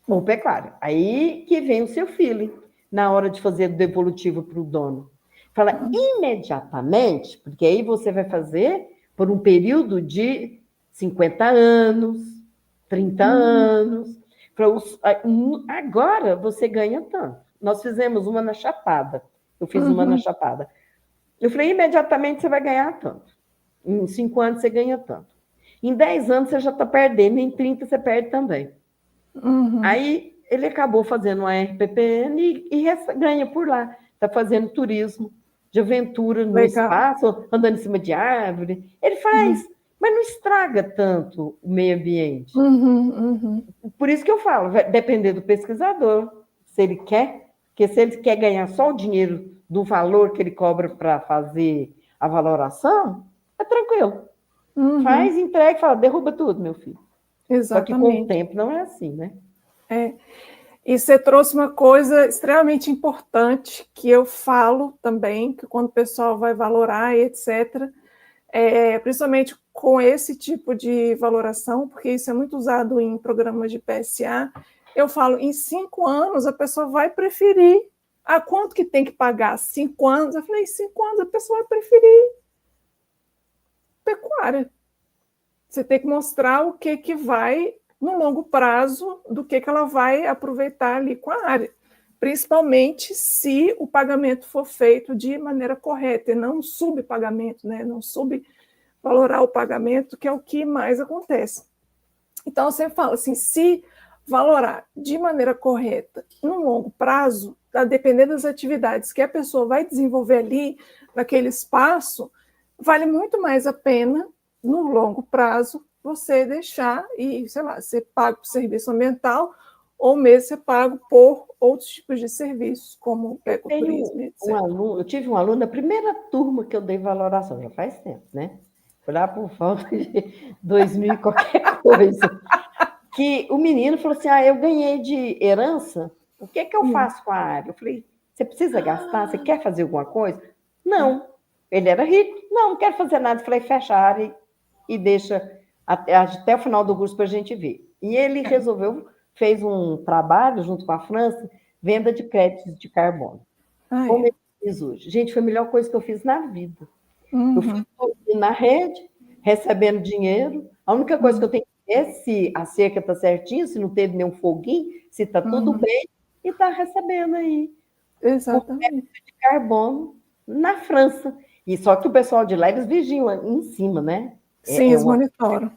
Speaker 2: Ou pecuária. Aí que vem o seu filho, na hora de fazer devolutivo para o dono. Fala imediatamente, porque aí você vai fazer por um período de 50 anos, 30 anos. Agora você ganha tanto. Nós fizemos uma na Chapada. Eu fiz uma na Chapada. Eu falei, imediatamente você vai ganhar tanto. Em 5 anos você ganha tanto. Em 10 anos você já está perdendo, em 30 você perde também. Aí ele acabou fazendo uma RPPN e ganha por lá. Está fazendo turismo de aventura no espaço, andando em cima de árvore. Ele faz, mas não estraga tanto o meio ambiente. Por isso que eu falo, vai depender do pesquisador, se ele quer, porque se ele quer ganhar só o dinheiro do valor que ele cobra para fazer a valoração, é tranquilo. Faz, entrega e fala, derruba tudo, meu filho.
Speaker 1: Exatamente.
Speaker 2: Só que com o tempo não é assim, né?
Speaker 1: E você trouxe uma coisa extremamente importante que eu falo também, que quando o pessoal vai valorar, etc., principalmente com esse tipo de valoração, porque isso é muito usado em programas de PSA, eu falo, em 5 anos a pessoa vai preferir. Quanto que tem que pagar? 5 anos? Eu falei, 5 anos a pessoa vai preferir pecuária. Você tem que mostrar o que vai, no longo prazo, do que ela vai aproveitar ali com a área. Principalmente se o pagamento for feito de maneira correta, e não um subpagamento, né? Não subvalorar o pagamento, que é o que mais acontece. Então, você fala assim, se valorar de maneira correta, no longo prazo, a depender das atividades que a pessoa vai desenvolver ali, naquele espaço, vale muito mais a pena, no longo prazo, você deixar e, sei lá, ser pago por serviço ambiental ou mesmo ser pago por outros tipos de serviços, como ecoturismo, etc.
Speaker 2: Eu tive um aluno, na primeira turma que eu dei valoração, já faz tempo, né? Foi lá por volta de 2000 e qualquer coisa, que o menino falou assim, eu ganhei de herança, o que eu faço com a área? Eu falei, você precisa gastar? Você quer fazer alguma coisa? Não. Ele era rico. Não quero fazer nada. Eu falei, fecha a área e deixa até o final do curso para a gente ver. E ele resolveu, fez um trabalho junto com a França, venda de créditos de carbono. Como ele fez hoje? Gente, foi a melhor coisa que eu fiz na vida. Eu fui na rede, recebendo dinheiro. A única coisa que eu tenho que ver se a cerca está certinha, se não teve nenhum foguinho, se está tudo bem, e está recebendo aí.
Speaker 1: Exatamente.
Speaker 2: De carbono na França. E só que o pessoal de lá, eles vigiam em cima, né?
Speaker 1: Sim, eles monitoram.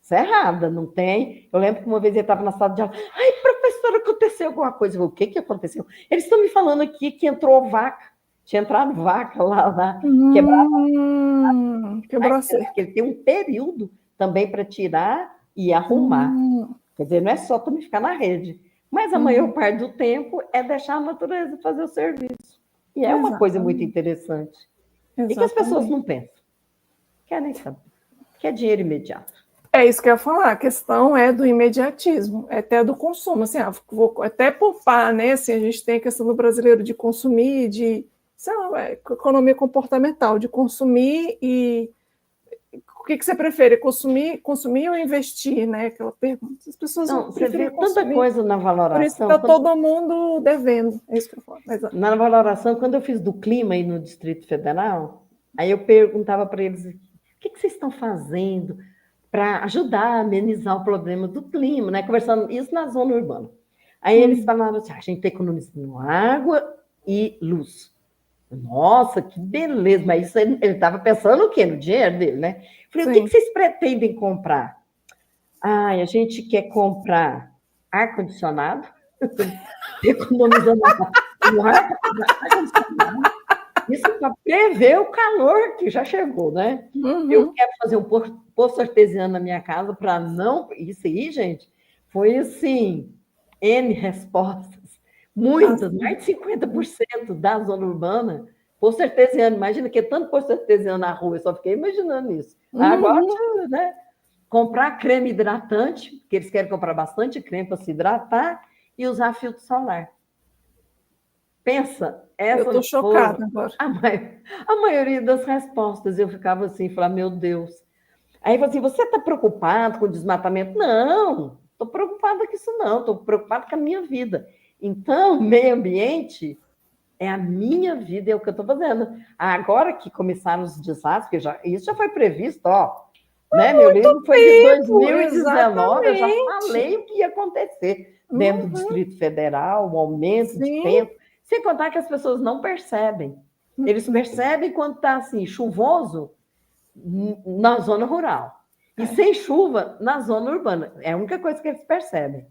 Speaker 2: Isso é errada, não tem. Eu lembro que uma vez ele estava na sala de aula. Ai, professora, aconteceu alguma coisa. Eu falei, o que aconteceu? Eles estão me falando aqui que entrou vaca. Tinha entrado vaca lá
Speaker 1: quebrou a cerca.
Speaker 2: Ele tem um período também para tirar e arrumar. Quer dizer, não é só também ficar na rede. Mas a maior parte do tempo é deixar a natureza fazer o serviço. E é uma coisa muito interessante. E que as pessoas não pensam. Querem saber. Quer dinheiro imediato.
Speaker 1: É isso que eu ia falar, a questão é do imediatismo, é até do consumo, assim, vou até poupar, né, assim, a gente tem a questão do brasileiro de consumir, de, sei lá, economia comportamental, de consumir e o que você prefere, consumir ou investir, né, aquela pergunta, as pessoas
Speaker 2: não você vê tanta coisa na valoração.
Speaker 1: Por isso está todo mundo devendo, é isso que eu falo. Mas...
Speaker 2: Na valoração, quando eu fiz do clima aí no Distrito Federal, aí eu perguntava para eles, o que vocês estão fazendo para ajudar a amenizar o problema do clima, né? Conversando isso na zona urbana. Aí eles falaram assim, a gente está economizando água e luz. Nossa, que beleza! Mas isso ele estava pensando o quê? No dinheiro dele, né? Falei, o que vocês pretendem comprar? A gente quer comprar ar-condicionado, economizando ar-condicionado. Isso para prever o calor que já chegou, né? Eu quero fazer um poço artesiano na minha casa para não... Isso aí, gente, foi assim, N respostas. Muitas, mais de 50% da zona urbana, poço artesiano. Imagina que é tanto poço artesiano na rua, eu só fiquei imaginando isso. Agora, né? Comprar creme hidratante, porque eles querem comprar bastante creme para se hidratar, e usar filtro solar. Pensa, essa
Speaker 1: eu estou chocada agora.
Speaker 2: A maioria das respostas, eu ficava assim, falava, meu Deus. Aí assim, você está preocupado com o desmatamento? Não, estou preocupada com isso não, estou preocupada com a minha vida. Então, meio ambiente é a minha vida, é o que eu estou fazendo. Agora que começaram os desastres, isso já foi previsto, né? Meu livro foi de 2019, eu já falei o que ia acontecer dentro do Distrito Federal, o aumento de tempo. Sem contar que as pessoas não percebem. Eles percebem quando está assim, chuvoso na zona rural. E sem chuva na zona urbana. É a única coisa que eles percebem.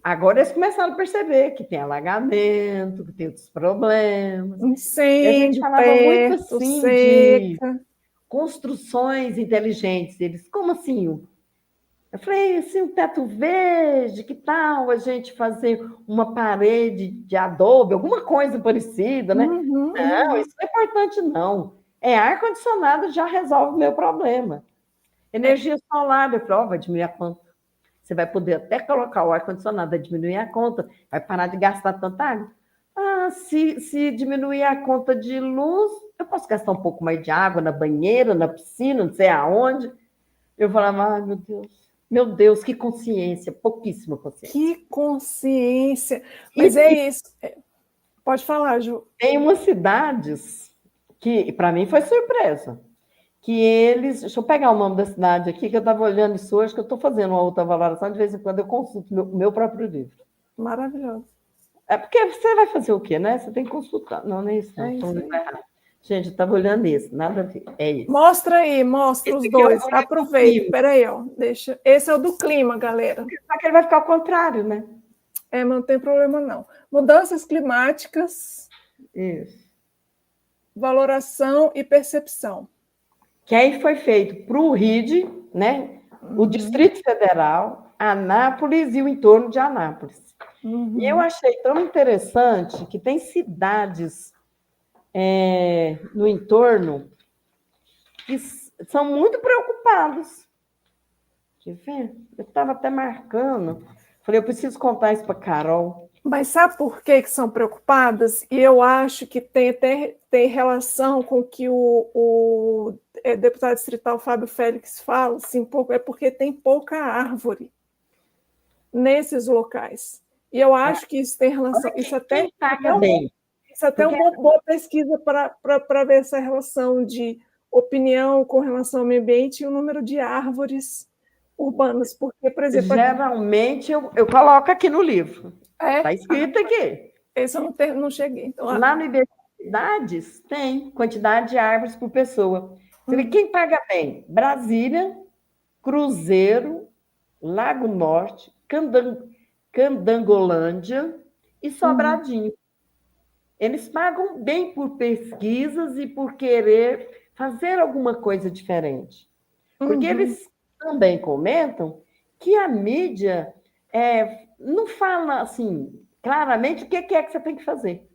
Speaker 2: Agora eles começaram a perceber que tem alagamento, que tem outros problemas.
Speaker 1: Incêndio,
Speaker 2: e a gente falava muito assim
Speaker 1: seca.
Speaker 2: de construções inteligentes. Eles, como assim? Eu falei, assim, um teto verde, que tal a gente fazer uma parede de adobe, alguma coisa parecida, né? Não, isso não é importante, não. Ar-condicionado já resolve o meu problema. Energia solar, eu falei, vai diminuir a conta. Você vai poder até colocar o ar-condicionado, vai diminuir a conta, vai parar de gastar tanta água. Se diminuir a conta de luz, eu posso gastar um pouco mais de água na banheira, na piscina, não sei aonde. Eu falava, meu Deus, que consciência, pouquíssima consciência.
Speaker 1: Que consciência. Mas é isso. Pode falar, Ju.
Speaker 2: Tem umas cidades que, para mim, foi surpresa. Que eles... Deixa eu pegar o nome da cidade aqui, que eu estava olhando isso hoje, que eu estou fazendo uma outra valoração, de vez em quando eu consulto meu próprio livro.
Speaker 1: Maravilhoso.
Speaker 2: É porque você vai fazer o quê, né? Você tem que consultar. Não é isso, não. Gente, eu estava olhando isso, nada a ver. É isso.
Speaker 1: Mostra aí, mostra os dois. Aproveita. Espera aí, ó. Deixa. Esse é o do clima, galera.
Speaker 2: Só que ele vai ficar ao contrário, né?
Speaker 1: Não tem problema, não. Mudanças climáticas,
Speaker 2: Isso.
Speaker 1: valoração e percepção.
Speaker 2: Que aí foi feito para o RID, né? O Distrito Federal, Anápolis e o entorno de Anápolis. E eu achei tão interessante que tem cidades no entorno que são muito preocupados. Quer ver? Eu estava até marcando. Falei, eu preciso contar isso para Carol.
Speaker 1: Mas sabe por que são preocupadas? E eu acho que tem relação com o que o deputado distrital Fábio Félix fala, assim, é porque tem pouca árvore nesses locais. E eu acho que isso tem relação. Isso até é uma boa pesquisa para ver essa relação de opinião com relação ao meio ambiente e o número de árvores urbanas. Porque, por exemplo.
Speaker 2: Geralmente eu coloco aqui no livro. Está escrito aqui.
Speaker 1: Esse eu não cheguei. Então,
Speaker 2: lá no IBGE cidades tem quantidade de árvores por pessoa. Você vê quem paga bem? Brasília, Cruzeiro, Lago Norte, Candangolândia e Sobradinho. Eles pagam bem por pesquisas e por querer fazer alguma coisa diferente. Porque eles também comentam que a mídia não fala assim claramente o que é que você tem que fazer.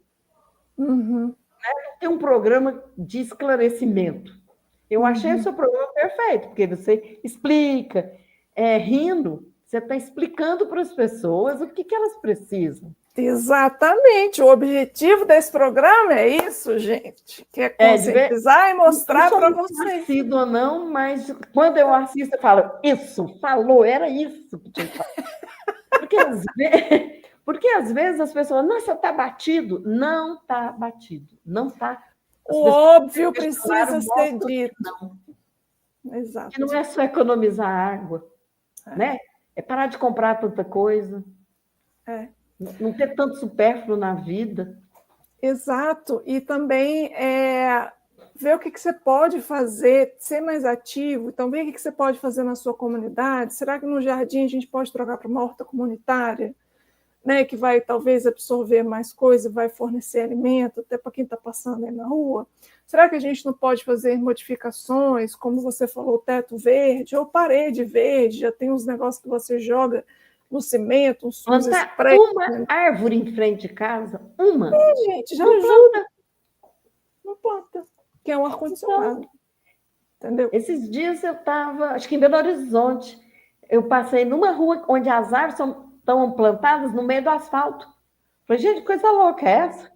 Speaker 2: Tem um programa de esclarecimento. Eu achei o seu programa perfeito, porque você explica, rindo, você está explicando para as pessoas o que elas precisam.
Speaker 1: Exatamente. O objetivo desse programa é isso, gente, que é conscientizar e mostrar para vocês.
Speaker 2: Não sei ou não, mas quando eu assisto, eu falo, isso, falou, era isso que tinha que falar. Porque às vezes as pessoas, nossa, está batido. Não está batido, não está.
Speaker 1: O óbvio precisa ser dito.
Speaker 2: Não. Exato. Que não é só economizar água, né? É parar de comprar tanta coisa. Não ter tanto supérfluo na vida.
Speaker 1: Exato. E também ver o que você pode fazer, ser mais ativo. Então, ver o que você pode fazer na sua comunidade. Será que no jardim a gente pode trocar para uma horta comunitária? Né, que vai talvez absorver mais coisa, vai fornecer alimento até para quem está passando aí na rua. Será que a gente não pode fazer modificações, como você falou, teto verde ou parede verde? Já tem uns negócios que você joga no cimento, uns
Speaker 2: spray. Uma árvore em frente de casa, uma.
Speaker 1: Gente, já ajuda. Não planta, que é um ar-condicionado. Entendeu?
Speaker 2: Esses dias eu estava, acho que em Belo Horizonte, eu passei numa rua onde as árvores estão plantadas no meio do asfalto. Falei, gente, que coisa louca é essa?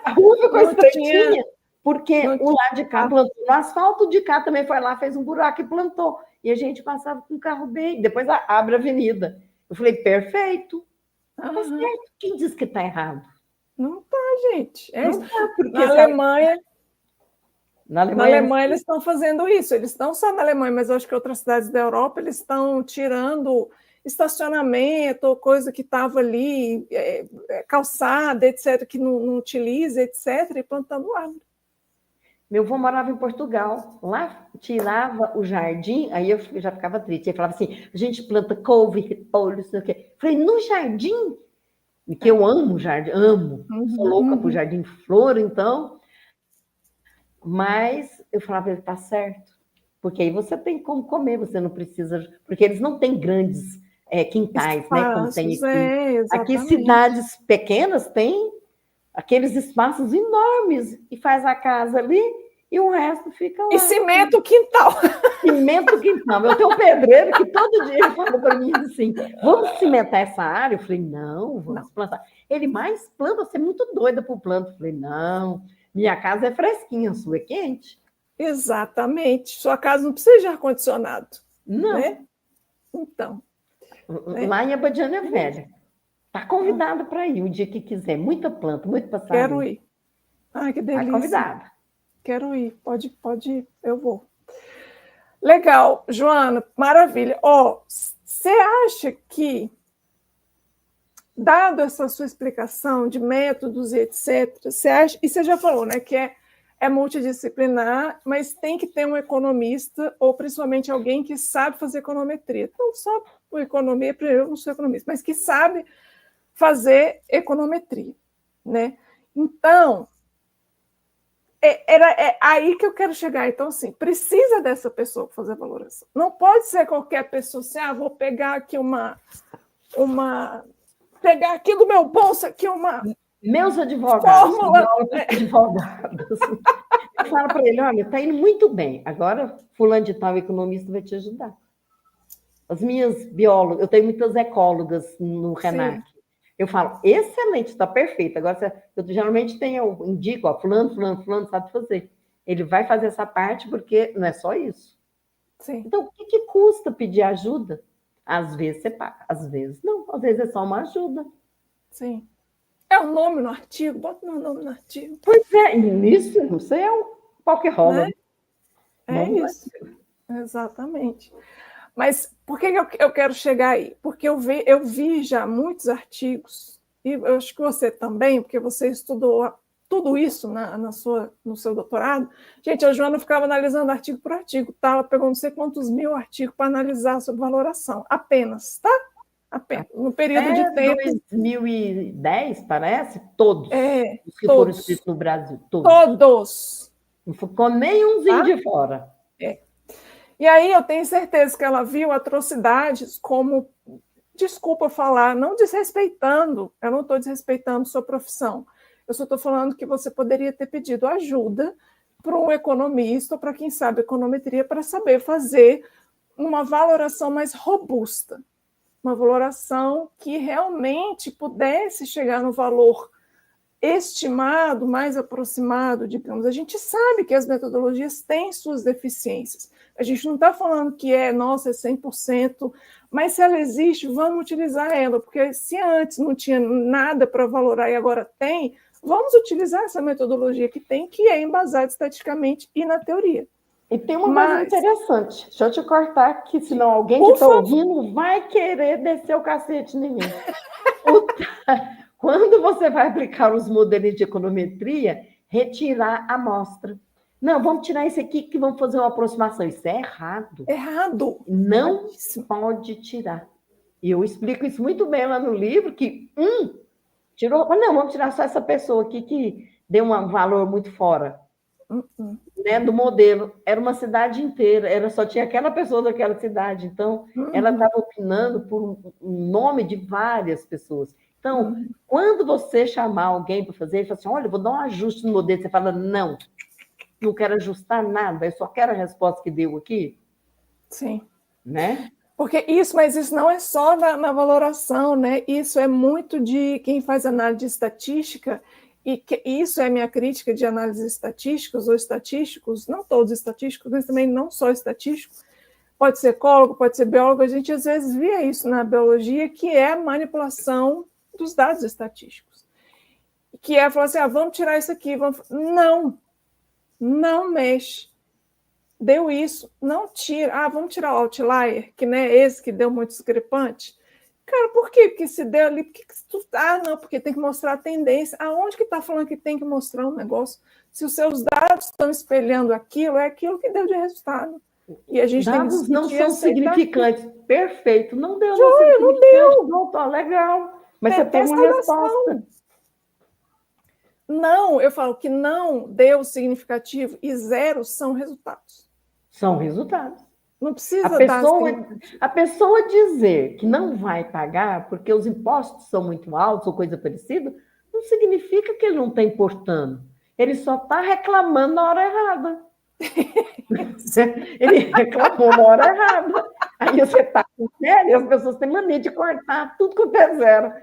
Speaker 2: A rua ficou estreitinha, porque o lado de cá plantou no asfalto, o de cá também foi lá, fez um buraco e plantou. E a gente passava com o carro bem, depois abre a avenida. Eu falei, perfeito. Tá certo. Quem diz que está errado?
Speaker 1: Não está, gente.
Speaker 2: Não tá, porque
Speaker 1: na Alemanha eles estão fazendo isso. Eles estão só na Alemanha, mas eu acho que outras cidades da Europa eles estão tirando estacionamento, ou coisa que estava ali, calçada, etc., que não utiliza, etc., e plantando árvore.
Speaker 2: Meu avô morava em Portugal. Lá tirava o jardim, aí eu já ficava triste. Ele falava assim, a gente planta couve, repolho, não sei o quê. Falei, no jardim? Que eu amo jardim, amo. Sou louca por jardim de flor, então. Mas eu falava, ele tá certo. Porque aí você tem como comer, você não precisa... Porque eles não têm grandes quintais, espaços, né? Como tem aqui. Aqui, cidades pequenas têm aqueles espaços enormes e faz a casa ali e o resto fica lá.
Speaker 1: E cimento quintal.
Speaker 2: Cimento quintal. Eu tenho um pedreiro que todo dia ele falou para mim assim, vamos cimentar essa área? Eu falei, não, vamos plantar. Ele, mais planta, você é muito doida por planta. Eu falei, não, minha casa é fresquinha, a sua é quente.
Speaker 1: Exatamente. Sua casa não precisa de ar-condicionado.
Speaker 2: Não.
Speaker 1: Né? Então.
Speaker 2: Lá em Abadiânia Velha. Está convidada para ir o dia que quiser. Muita planta, muito passarinho.
Speaker 1: Quero ir. Ai, que delícia.
Speaker 2: Está convidada.
Speaker 1: Quero ir. Pode ir. Eu vou. Legal, Joana. Maravilha. Você acha que, dado essa sua explicação de métodos e etc., você acha, e você já falou, né, que é multidisciplinar, mas tem que ter um economista ou principalmente alguém que sabe fazer econometria. Então, só por economia, eu não sou economista, mas que sabe fazer econometria, né? Então, é aí que eu quero chegar. Então, assim, precisa dessa pessoa para fazer a valoração. Não pode ser qualquer pessoa assim, vou pegar aqui pegar aqui do meu bolso aqui uma
Speaker 2: Meus advogados,
Speaker 1: fórmula.
Speaker 2: Advogados. Eu falo para ele, olha, está indo muito bem. Agora, fulano de tal economista vai te ajudar. As minhas biólogas, eu tenho muitas ecólogas no RENAC. Sim. Eu falo, excelente, está perfeito. Agora, eu geralmente eu indico, fulano sabe fazer. Ele vai fazer essa parte porque não é só isso.
Speaker 1: Sim.
Speaker 2: Então, o que custa pedir ajuda? Às vezes você paga, às vezes não. Às vezes é só uma ajuda.
Speaker 1: Sim. É o nome no artigo? Bota meu nome no artigo.
Speaker 2: Pois é, isso não sei, é o pau que rola.
Speaker 1: Né? É isso. Exatamente. Mas por que eu quero chegar aí? Porque eu vi já muitos artigos, e eu acho que você também, porque você estudou tudo isso no seu doutorado. Gente, a Joana ficava analisando artigo por artigo, tá? Ela pegou não sei quantos mil artigos para analisar sobre valoração, apenas, tá? Apenas. No período de tempo.
Speaker 2: 2010, parece? Todos. Os que foram escritos no Brasil.
Speaker 1: Todos.
Speaker 2: Não ficou nenhumzinho de fora.
Speaker 1: E aí eu tenho certeza que ela viu atrocidades como, desculpa falar, não desrespeitando, eu não estou desrespeitando sua profissão, eu só estou falando que você poderia ter pedido ajuda para um economista ou para quem sabe econometria para saber fazer uma valoração mais robusta, uma valoração que realmente pudesse chegar no valor estimado, mais aproximado, digamos. A gente sabe que as metodologias têm suas deficiências. A gente não está falando que é 100%, mas se ela existe, vamos utilizar ela, porque se antes não tinha nada para valorar e agora tem, vamos utilizar essa metodologia que tem, que é embasada estatisticamente e na teoria.
Speaker 2: E tem uma coisa interessante, deixa eu te cortar, que senão alguém que está ouvindo vai querer descer o cacete em mim. Quando você vai aplicar os modelos de econometria, retirar a amostra. Não, vamos tirar esse aqui que vamos fazer uma aproximação. Isso é errado.
Speaker 1: Errado.
Speaker 2: Não pode tirar. E eu explico isso muito bem lá no livro, que tirou, não, vamos tirar só essa pessoa aqui que deu um valor muito fora. Né, do modelo. Era uma cidade inteira, só tinha aquela pessoa daquela cidade. Então, ela estava opinando por um nome de várias pessoas. Então, quando você chamar alguém para fazer, ele fala assim, olha, eu vou dar um ajuste no modelo. Você fala, não quero ajustar nada, eu só quero a resposta que deu aqui.
Speaker 1: Sim.
Speaker 2: Né?
Speaker 1: Mas isso não é só na valoração, né? Isso é muito de quem faz análise de estatística, e isso é minha crítica de análise estatísticas ou estatísticos, não todos estatísticos, mas também não só estatísticos, pode ser ecólogo, pode ser biólogo, a gente às vezes via isso na biologia, que é a manipulação dos dados estatísticos. Que é falar assim, vamos tirar isso aqui, não mexe. Deu isso, não tira. Vamos tirar o outlier, que não é esse que deu muito discrepante. Cara, por quê? Porque se deu ali, não, porque tem que mostrar a tendência. Aonde que está falando que tem que mostrar um negócio? Se os seus dados estão espelhando aquilo, é aquilo que deu de resultado. E a gente
Speaker 2: dados
Speaker 1: tem que
Speaker 2: não são significantes. Perfeito, não deu.
Speaker 1: Não deu.
Speaker 2: Não, tá legal. Mas você tem uma resposta.
Speaker 1: Não, eu falo que não deu significativo e 0 são resultados.
Speaker 2: São resultados.
Speaker 1: Não precisa
Speaker 2: a pessoa dizer que não vai pagar porque os impostos são muito altos ou coisa parecida, não significa que ele não está importando. Ele só está reclamando na hora errada. Ele reclamou na hora errada. Aí você está com zero e as pessoas têm mania de cortar tudo quanto é zero.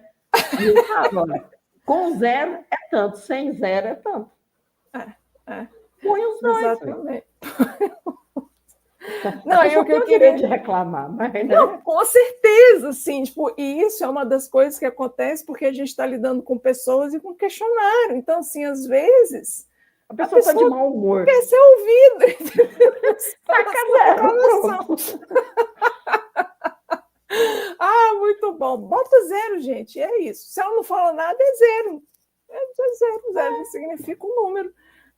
Speaker 2: Agora, com 0 é tanto, sem 0 é tanto. Põe os dois.
Speaker 1: Exatamente.
Speaker 2: Não, eu que eu queria de reclamar, mas, né?
Speaker 1: Não, com certeza, sim. E isso é uma das coisas que acontece porque a gente está lidando com pessoas e com questionário. Então, assim, às vezes
Speaker 2: a pessoa está de mau humor.
Speaker 1: Quer ser ouvida.
Speaker 2: Taca 0.
Speaker 1: Muito bom. Bota 0, gente. É isso. Se ela não fala nada, é 0. É 0. 0 significa um número.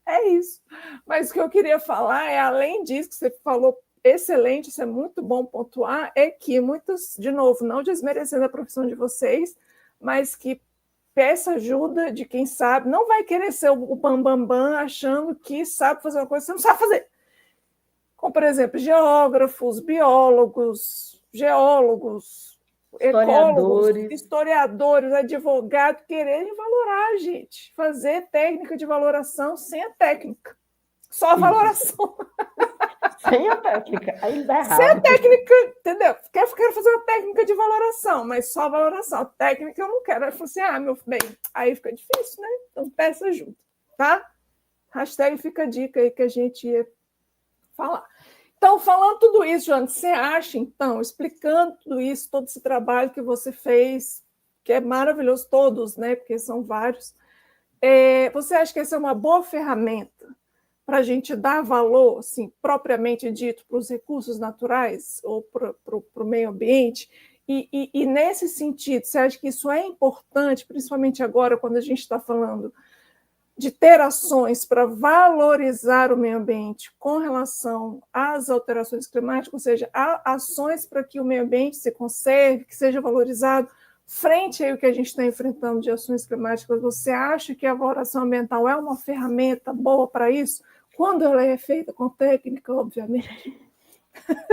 Speaker 1: É isso. Mas o que eu queria falar é, além disso que você falou excelente, isso é muito bom pontuar, é que muitas, de novo, não desmerecendo a profissão de vocês, mas que peça ajuda de quem sabe, não vai querer ser o bambambam achando que sabe fazer uma coisa que você não sabe fazer. Como, por exemplo, geógrafos, biólogos, geólogos, ecólogos, historiadores, advogados, quererem valorar a gente, fazer técnica de valoração sem a técnica. Só a valoração.
Speaker 2: Sem a técnica, aí dá errado.
Speaker 1: Sem a técnica, entendeu? Quero fazer uma técnica de valoração, mas só a valoração. A técnica eu não quero. Aí eu falo assim, meu bem, aí fica difícil, né? Então peça ajuda, tá? Hashtag fica a dica aí que a gente ia falar. Então, falando tudo isso, Joana, você acha, então, explicando tudo isso, todo esse trabalho que você fez, que é maravilhoso, todos, né? Porque são vários, você acha que essa é uma boa ferramenta para a gente dar valor, assim, propriamente dito, para os recursos naturais ou para o meio ambiente? E nesse sentido, você acha que isso é importante, principalmente agora, quando a gente está falando de ter ações para valorizar o meio ambiente com relação às alterações climáticas, ou seja, ações para que o meio ambiente se conserve, que seja valorizado, frente ao que a gente está enfrentando de ações climáticas? Você acha que a valoração ambiental é uma ferramenta boa para isso? Quando ela é feita com técnica, obviamente.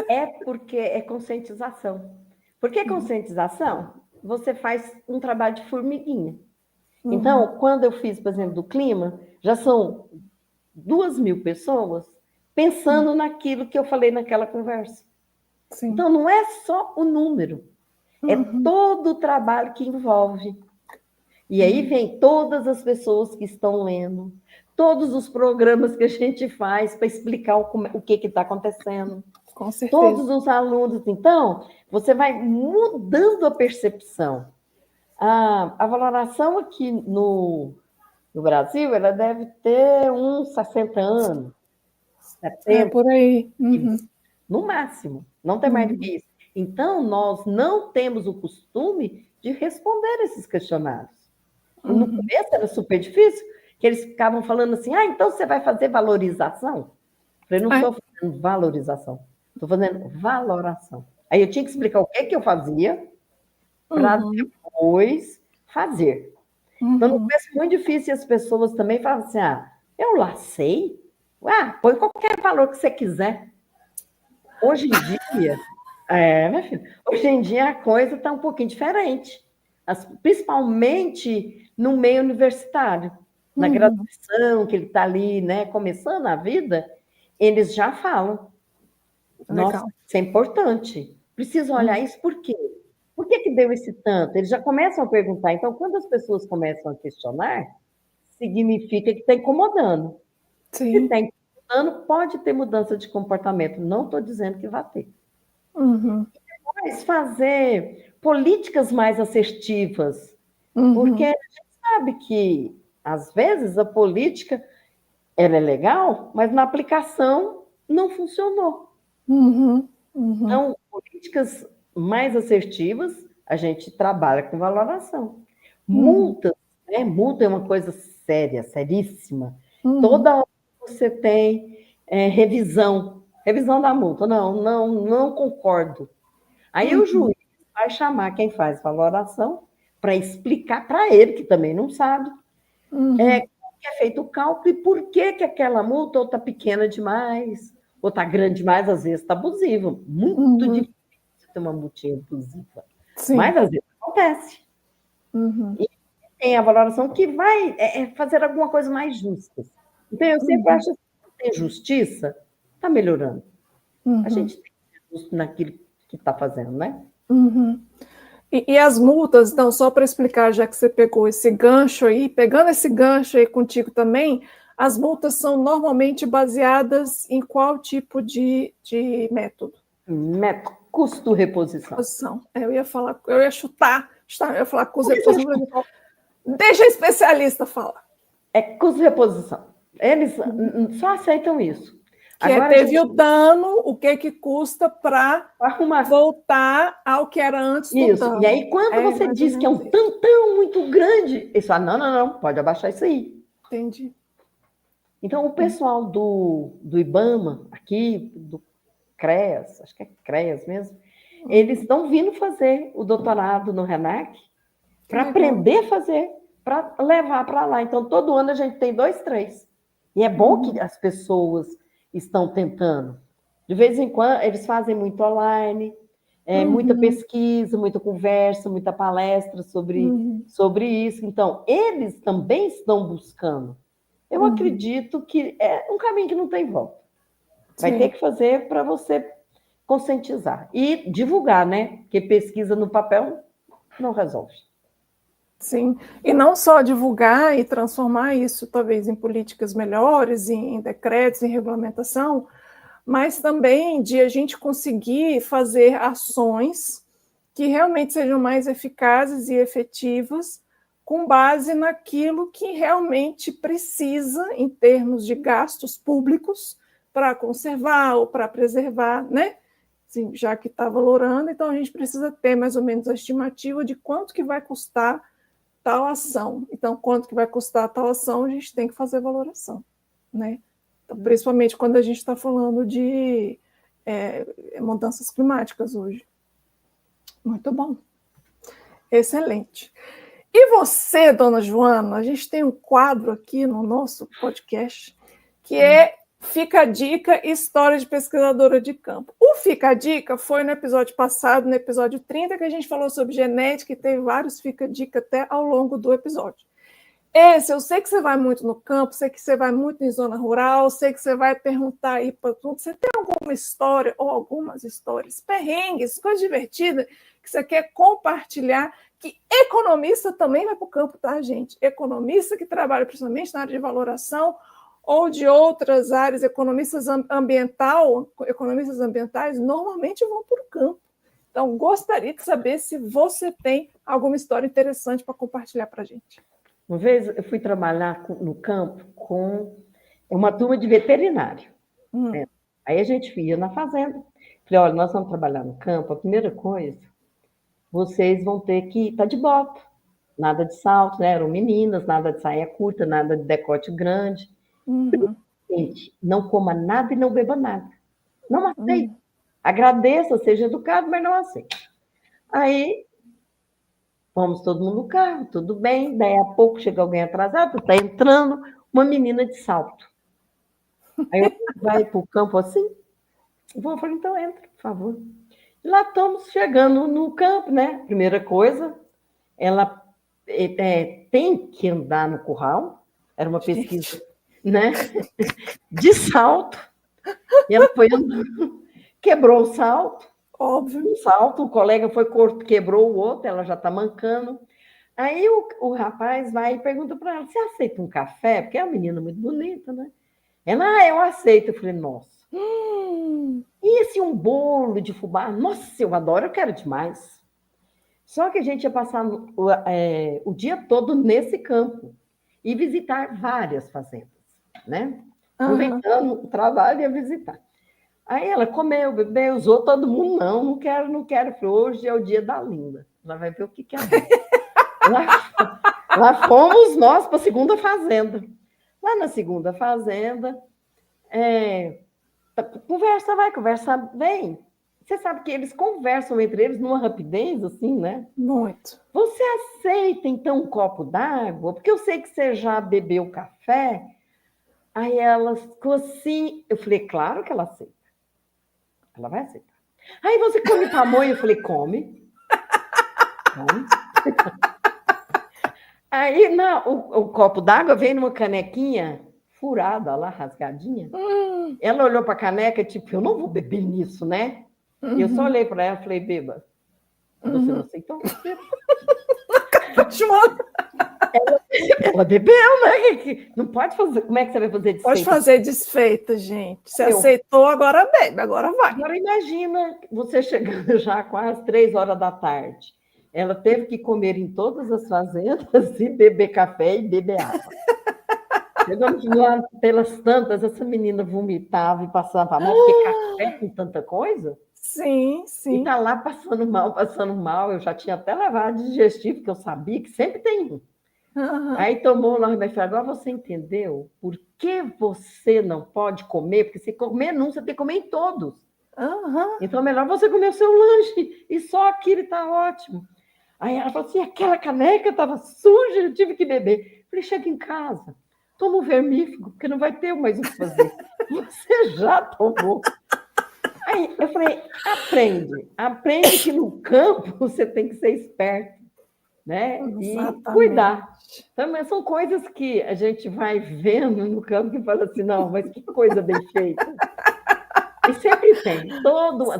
Speaker 2: É porque é conscientização. Por que conscientização? Você faz um trabalho de formiguinha. Então, quando eu fiz, por exemplo, do clima, já são 2.000 pessoas pensando naquilo que eu falei naquela conversa. Sim. Então, não é só o número, é todo o trabalho que envolve. E aí vem todas as pessoas que estão lendo, todos os programas que a gente faz para explicar o que está acontecendo.
Speaker 1: Com certeza.
Speaker 2: Todos os alunos. Então, você vai mudando a percepção. A valoração aqui no Brasil, ela deve ter uns 60 anos. 70,
Speaker 1: por aí.
Speaker 2: No máximo. Não tem mais do que isso. Então, nós não temos o costume de responder esses questionários. No começo era super difícil, que eles ficavam falando assim, então você vai fazer valorização? Eu falei, não estou fazendo valorização, estou fazendo valoração. Aí eu tinha que explicar o que eu fazia para depois fazer. Então, no começo é muito difícil, e as pessoas também falavam assim, eu lá sei, põe qualquer valor que você quiser. Hoje em dia, minha filha, hoje em dia a coisa está um pouquinho diferente, principalmente no meio universitário, na graduação, que ele está ali, né, começando a vida, eles já falam.
Speaker 1: Legal.
Speaker 2: Nossa, isso é importante. Preciso olhar isso por quê? Por que deu esse tanto? Eles já começam a perguntar. Então, quando as pessoas começam a questionar, significa que está incomodando.
Speaker 1: Sim.
Speaker 2: Se está incomodando, pode ter mudança de comportamento. Não estou dizendo que vai ter. Depois, fazer políticas mais assertivas. Porque a gente sabe que, às vezes, a política ela é legal, mas na aplicação não funcionou. Então, políticas mais assertivas, a gente trabalha com valoração. Multas, né? Multa é uma coisa séria, seríssima. Toda hora você tem revisão da multa. Não concordo. Aí o juiz vai chamar quem faz valoração para explicar para ele, que também não sabe, como que é feito o cálculo e por que aquela multa ou está pequena demais, ou está grande demais, às vezes está abusiva. Muito difícil ter uma multinha abusiva. Sim. Mas às vezes acontece. E tem a valoração que vai fazer alguma coisa mais justa. Então, eu sempre acho que tem justiça, está melhorando. A gente tem que ser justo naquilo que está fazendo, né?
Speaker 1: E as multas, então, só para explicar, já que você pegou esse gancho aí, pegando esse gancho aí contigo também, as multas são normalmente baseadas em qual tipo de método?
Speaker 2: Método, custo-reposição.
Speaker 1: Eu ia chutar, eu ia falar custo-reposição. Deixa a especialista falar.
Speaker 2: É custo-reposição. Eles só aceitam isso.
Speaker 1: Que agora teve o dano, o que custa para voltar ao que era antes do dano.
Speaker 2: E aí, quando você diz que é um tantão muito grande, eles falam, não, pode abaixar isso aí.
Speaker 1: Entendi.
Speaker 2: Então, o pessoal do IBAMA, aqui, do CREAS, acho que é CREAS mesmo, eles estão vindo fazer o doutorado no RENAC para aprender a fazer, para levar para lá. Então, todo ano a gente tem 2, 3. E é bom que as pessoas estão tentando. De vez em quando, eles fazem muito online, muita pesquisa, muita conversa, muita palestra sobre isso. Então, eles também estão buscando. Eu acredito que é um caminho que não tem volta. Vai ter que fazer para você conscientizar. E divulgar, né? Porque pesquisa no papel não resolve.
Speaker 1: Sim, e não só divulgar e transformar isso, talvez, em políticas melhores, em decretos, em regulamentação, mas também de a gente conseguir fazer ações que realmente sejam mais eficazes e efetivas, com base naquilo que realmente precisa, em termos de gastos públicos, para conservar ou para preservar, né? Assim, já que está valorando, então a gente precisa ter mais ou menos a estimativa de quanto que vai custar tal ação. Então, quanto que vai custar tal ação, a gente tem que fazer valoração, né? Então, principalmente quando a gente está falando de mudanças climáticas hoje. Muito bom. Excelente. E você, dona Joana, a gente tem um quadro aqui no nosso podcast que é Fica a Dica, História de Pesquisadora de Campo. O Fica a Dica foi no episódio passado, no episódio 30, que a gente falou sobre genética e teve vários Fica a Dica até ao longo do episódio. Esse, eu sei que você vai muito no campo, sei que você vai muito em zona rural, sei que você vai perguntar aí para tudo. Você tem alguma história ou algumas histórias, perrengues, coisas divertidas que você quer compartilhar? Que economista também vai para o campo, tá, gente? Economista que trabalha principalmente na área de valoração ou de outras áreas, economistas ambientais, normalmente vão para o campo. Então, gostaria de saber se você tem alguma história interessante para compartilhar para a gente.
Speaker 2: Uma vez eu fui trabalhar no campo com uma turma de veterinário. Aí a gente ia na fazenda. Falei, olha, nós vamos trabalhar no campo, a primeira coisa, vocês vão ter que estar de bota. Nada de salto, né? Eram meninas, nada de saia curta, nada de decote grande. Gente, não coma nada e não beba nada. Não aceita. Agradeça, seja educado, mas não aceita. Aí, vamos todo mundo no carro, tudo bem. Daí a pouco chega alguém atrasado, está entrando uma menina de salto. Aí eu vai para o campo assim. Eu falei, então entra, por favor. E lá estamos chegando no campo, né? Primeira coisa, ela tem que andar no curral. Era uma pesquisa, né? De salto. E ela foi andando, quebrou o salto.
Speaker 1: Óbvio.
Speaker 2: Um salto, o colega foi quebrou o outro, ela já está mancando. Aí o rapaz vai e pergunta para ela, você aceita um café? Porque é uma menina muito bonita, né? Ela, eu aceito. Eu falei, nossa. E esse um bolo de fubá? Nossa, eu adoro, eu quero demais. Só que a gente ia passar o dia todo nesse campo e visitar várias fazendas, né? Aproveitando o trabalho, ia visitar. Aí ela comeu, bebeu, usou todo mundo, não quero, não quero. Falei, hoje é o dia da linda. Ela vai ver o que é bom. Lá fomos nós para a segunda fazenda. Lá na segunda fazenda, conversa vai, conversa vem. Você sabe que eles conversam entre eles numa rapidez, assim, né?
Speaker 1: Muito.
Speaker 2: Você aceita, então, um copo d'água? Porque eu sei que você já bebeu café. Aí ela ficou assim. Eu falei, claro que ela aceita. Ela vai aceitar. Aí você come pamonha? Eu falei, come. Aí o copo d'água veio numa canequinha furada lá, rasgadinha. Ela olhou para a caneca, tipo, eu não vou beber nisso, né? Eu só olhei para ela e falei, beba. Você não aceitou? Ela bebeu, né? Não pode fazer. Como é que você vai fazer desfeita?
Speaker 1: Pode fazer desfeita, gente. Você aceitou, agora bebe, agora vai.
Speaker 2: Agora imagina você chegando já quase 3 horas da tarde. Ela teve que comer em todas as fazendas e beber café e beber água. Chegamos lá pelas tantas, essa menina vomitava e passava mal, porque café com tanta coisa.
Speaker 1: Sim, sim.
Speaker 2: E tá lá passando mal. Eu já tinha até levado digestivo, porque eu sabia que sempre tem um. Aí tomou lá o remédio. Agora você entendeu por que você não pode comer? Porque se comer num, você tem que comer em todos.
Speaker 1: Aham.
Speaker 2: Então, é melhor você comer o seu lanche e só aquilo está ótimo. Aí ela falou assim, aquela caneca estava suja, eu tive que beber. Eu falei, chega em casa, toma um vermífugo, porque não vai ter mais o que fazer. Você já tomou. Aí eu falei, aprende que no campo você tem que ser esperto, né? E cuidar. Também são coisas que a gente vai vendo no campo e fala assim, não, mas que coisa bem feita. E sempre tem.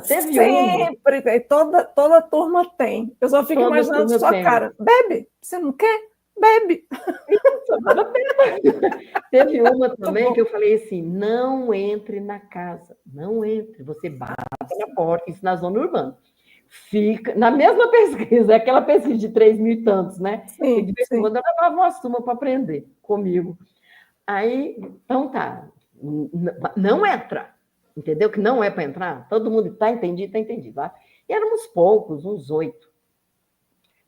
Speaker 1: Sempre tem. Toda turma tem. Eu só fico imaginando sua cara. Bebe? Você não quer? Bebe.
Speaker 2: Teve uma também que eu falei assim, não entre na casa. Não entre. Você bate na porta, isso na zona urbana. Fica, na mesma pesquisa, aquela pesquisa de 3 mil e tantos, né?
Speaker 1: Sim,
Speaker 2: e de vez em quando eu levava uma turma para aprender comigo. Aí, então tá, não entra, entendeu? Que não é para entrar, todo mundo está entendido, tá? E éramos poucos, uns 8.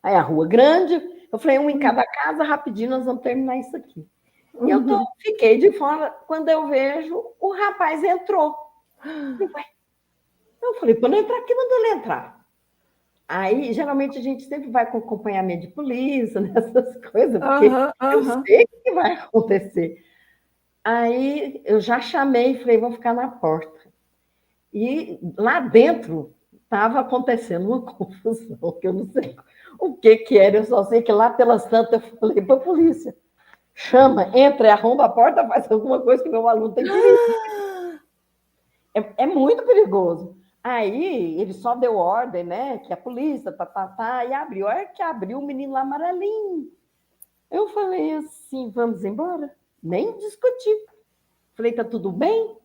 Speaker 2: Aí a rua grande, eu falei, um em cada casa, rapidinho nós vamos terminar isso aqui. E eu fiquei de fora, quando eu vejo, o rapaz entrou. Eu falei, para não entrar aqui, manda ele entrar. Aí, geralmente, a gente sempre vai com acompanhamento de polícia, nessas coisas, porque eu sei o que vai acontecer. Aí, eu já chamei e falei, vou ficar na porta. E lá dentro estava acontecendo uma confusão, que eu não sei o que era, eu só sei que lá pelas tantas eu falei para a polícia, chama, entra, arromba a porta, faz alguma coisa que meu aluno tem que ir. É muito perigoso. Aí ele só deu ordem, né? Que a polícia, e abriu. Olha que abriu o menino lá amarelinho. Eu falei assim, vamos embora? Nem discuti. Falei, tá tudo bem?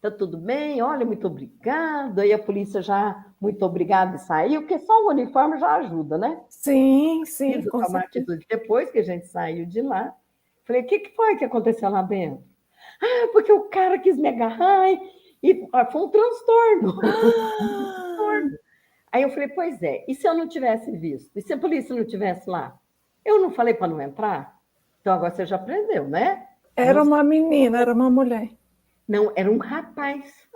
Speaker 2: Tá tudo bem, olha, muito obrigada. Aí a polícia já, muito obrigada, e saiu, porque só o uniforme já ajuda, né?
Speaker 1: Sim.
Speaker 2: Tomar atitude. Depois que a gente saiu de lá, falei, o que foi que aconteceu lá dentro? Ah, porque o cara quis me agarrar e foi um transtorno. Aí eu falei, pois é, e se eu não tivesse visto? E se a polícia não tivesse lá? Eu não falei para não entrar? Então agora você já aprendeu, né?
Speaker 1: Era uma menina, era uma mulher.
Speaker 2: Não, era um rapaz.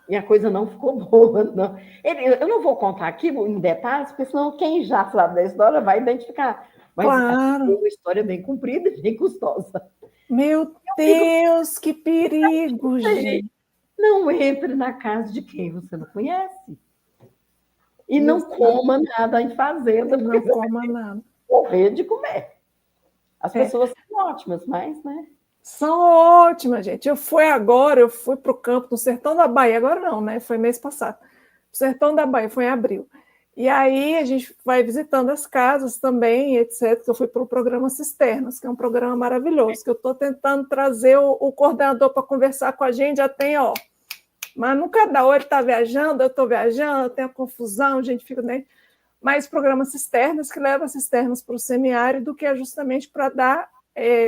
Speaker 2: E a coisa não ficou boa, não. Eu não vou contar aqui em detalhes, porque senão quem já sabe da história vai identificar. Mas
Speaker 1: claro.
Speaker 2: É uma história bem comprida e bem custosa.
Speaker 1: Meu Deus, que perigo, gente.
Speaker 2: Não entre na casa de quem você não conhece. E não coma nada em fazenda.
Speaker 1: Não coma nada.
Speaker 2: Morrer de comer. As pessoas são ótimas, mas, né?
Speaker 1: São ótimas, gente. Eu fui para o campo no Sertão da Bahia, agora não, né? Foi mês passado. O Sertão da Bahia foi em abril. E aí a gente vai visitando as casas também, etc. Eu fui para o programa Cisternas, que é um programa maravilhoso, que eu estou tentando trazer o coordenador para conversar com a gente, já tem, mas nunca dá, ou ele está viajando, eu estou viajando, tem a confusão, a gente fica... Né? Mas o programa Cisternas, que leva cisternas para o semiárido, que é justamente para dar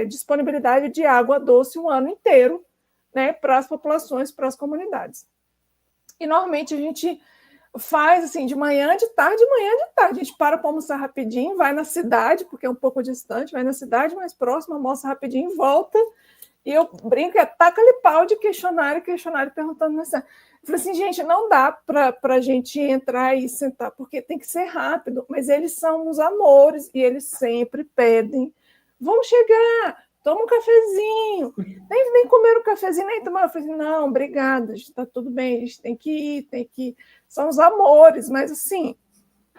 Speaker 1: disponibilidade de água doce o ano inteiro, né, para as populações, para as comunidades. E normalmente a gente faz assim, de manhã, de tarde, a gente para almoçar rapidinho, vai na cidade, porque é um pouco distante, vai na cidade mais próxima, almoça rapidinho, volta, e eu brinco, taca-lhe pau de questionário perguntando nessa. Eu falei assim, gente, não dá para a gente entrar e sentar, porque tem que ser rápido, mas eles são uns amores, e eles sempre pedem, vamos chegar, toma um cafezinho, nem comer o cafezinho, nem tomar o cafezinho, não, obrigada, está tudo bem, a gente tem que ir, são os amores, mas assim,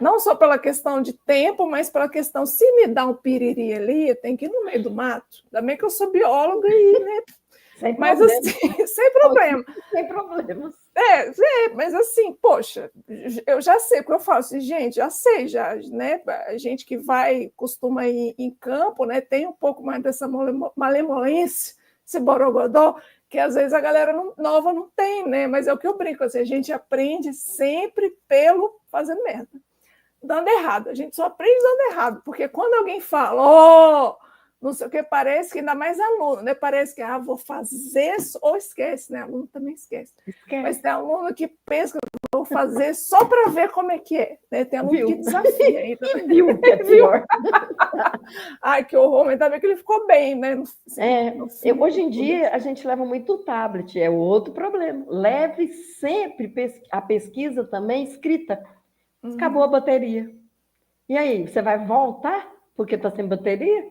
Speaker 1: não só pela questão de tempo, mas pela questão, se me dá um piriri ali, eu tenho que ir no meio do mato, ainda bem que eu sou bióloga e, né, mas assim, sem problema.
Speaker 2: Sem problemas.
Speaker 1: Mas assim, poxa, eu já sei o que eu faço, gente, já sei, né? A gente que costuma ir em campo, né? Tem um pouco mais dessa malemolência, esse borogodó, que às vezes a galera nova não tem, né? Mas é o que eu brinco, assim, a gente aprende sempre pelo fazendo merda, dando errado. A gente só aprende dando errado, porque quando alguém fala, não sei o que, parece que ainda mais aluno, né? Parece que vou fazer, ou esquece, né? Aluno também esquece. Mas tem aluno que pensa que eu vou fazer só para ver como é que é. Né? Tem aluno que desafia ainda.
Speaker 2: E viu que é pior.
Speaker 1: Ai, que horror, mas ainda bem que ele ficou bem, né?
Speaker 2: Hoje em dia, a gente leva muito o tablet, é outro problema. Leve sempre a pesquisa também escrita. Acabou a bateria. E aí, você vai voltar porque está sem bateria?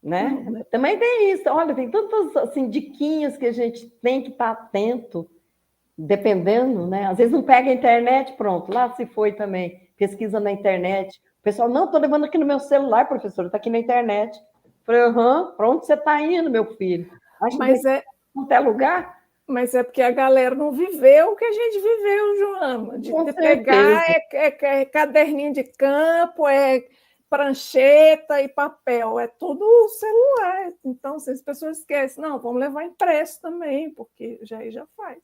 Speaker 2: Né? Também tem isso. Olha, tem tantas assim, diquinhas que a gente tem que estar atento, dependendo, né? Às vezes não pega a internet, pronto, lá se foi também. Pesquisa na internet. O pessoal, não, estou levando aqui no meu celular, professor, está aqui na internet. Falei, para onde você está indo, meu filho? Acho que não tem lugar.
Speaker 1: Mas é porque a galera não viveu o que a gente viveu, Joana. De pegar caderninho de campo, prancheta e papel, é tudo celular. Então, se as pessoas esquecem, não, vamos levar impresso também, porque já faz.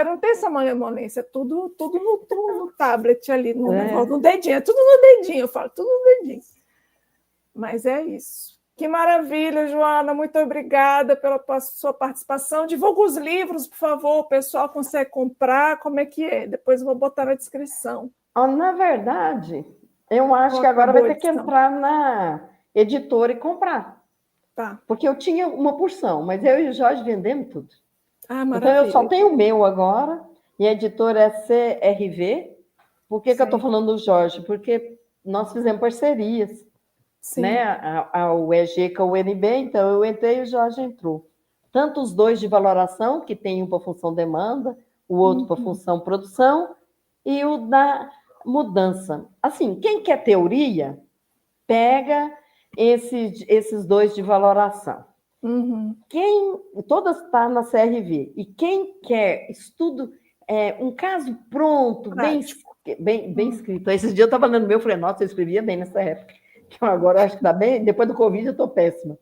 Speaker 1: Não tem essa malemolência, é tudo no tablet ali, no dedinho, é tudo no dedinho, eu falo, tudo no dedinho. Mas é isso. Que maravilha, Joana, muito obrigada pela sua participação. Divulga os livros, por favor, o pessoal consegue comprar, como é que é? Depois eu vou botar na descrição.
Speaker 2: Na verdade, eu acho que agora vai ter que entrar na editora e comprar.
Speaker 1: Tá.
Speaker 2: Porque eu tinha uma porção, mas eu e o Jorge vendemos tudo.
Speaker 1: Maravilha.
Speaker 2: Então, eu só tenho o meu agora, e a editora é CRV. Por que eu estou falando do Jorge? Porque nós fizemos parcerias.
Speaker 1: Sim.
Speaker 2: Né? O EG com o UNB, então eu entrei e o Jorge entrou. Tanto os dois de valoração, que tem um para função demanda, o outro para função produção, e o da mudança. Assim, quem quer teoria, pega esses dois de valoração. Todas estão na CRV. E quem quer estudo, um caso pronto, bem escrito. Esses dias eu estava lendo meu, falei, nossa, eu escrevia bem nessa época. Agora acho que está bem, depois do Covid eu estou péssima.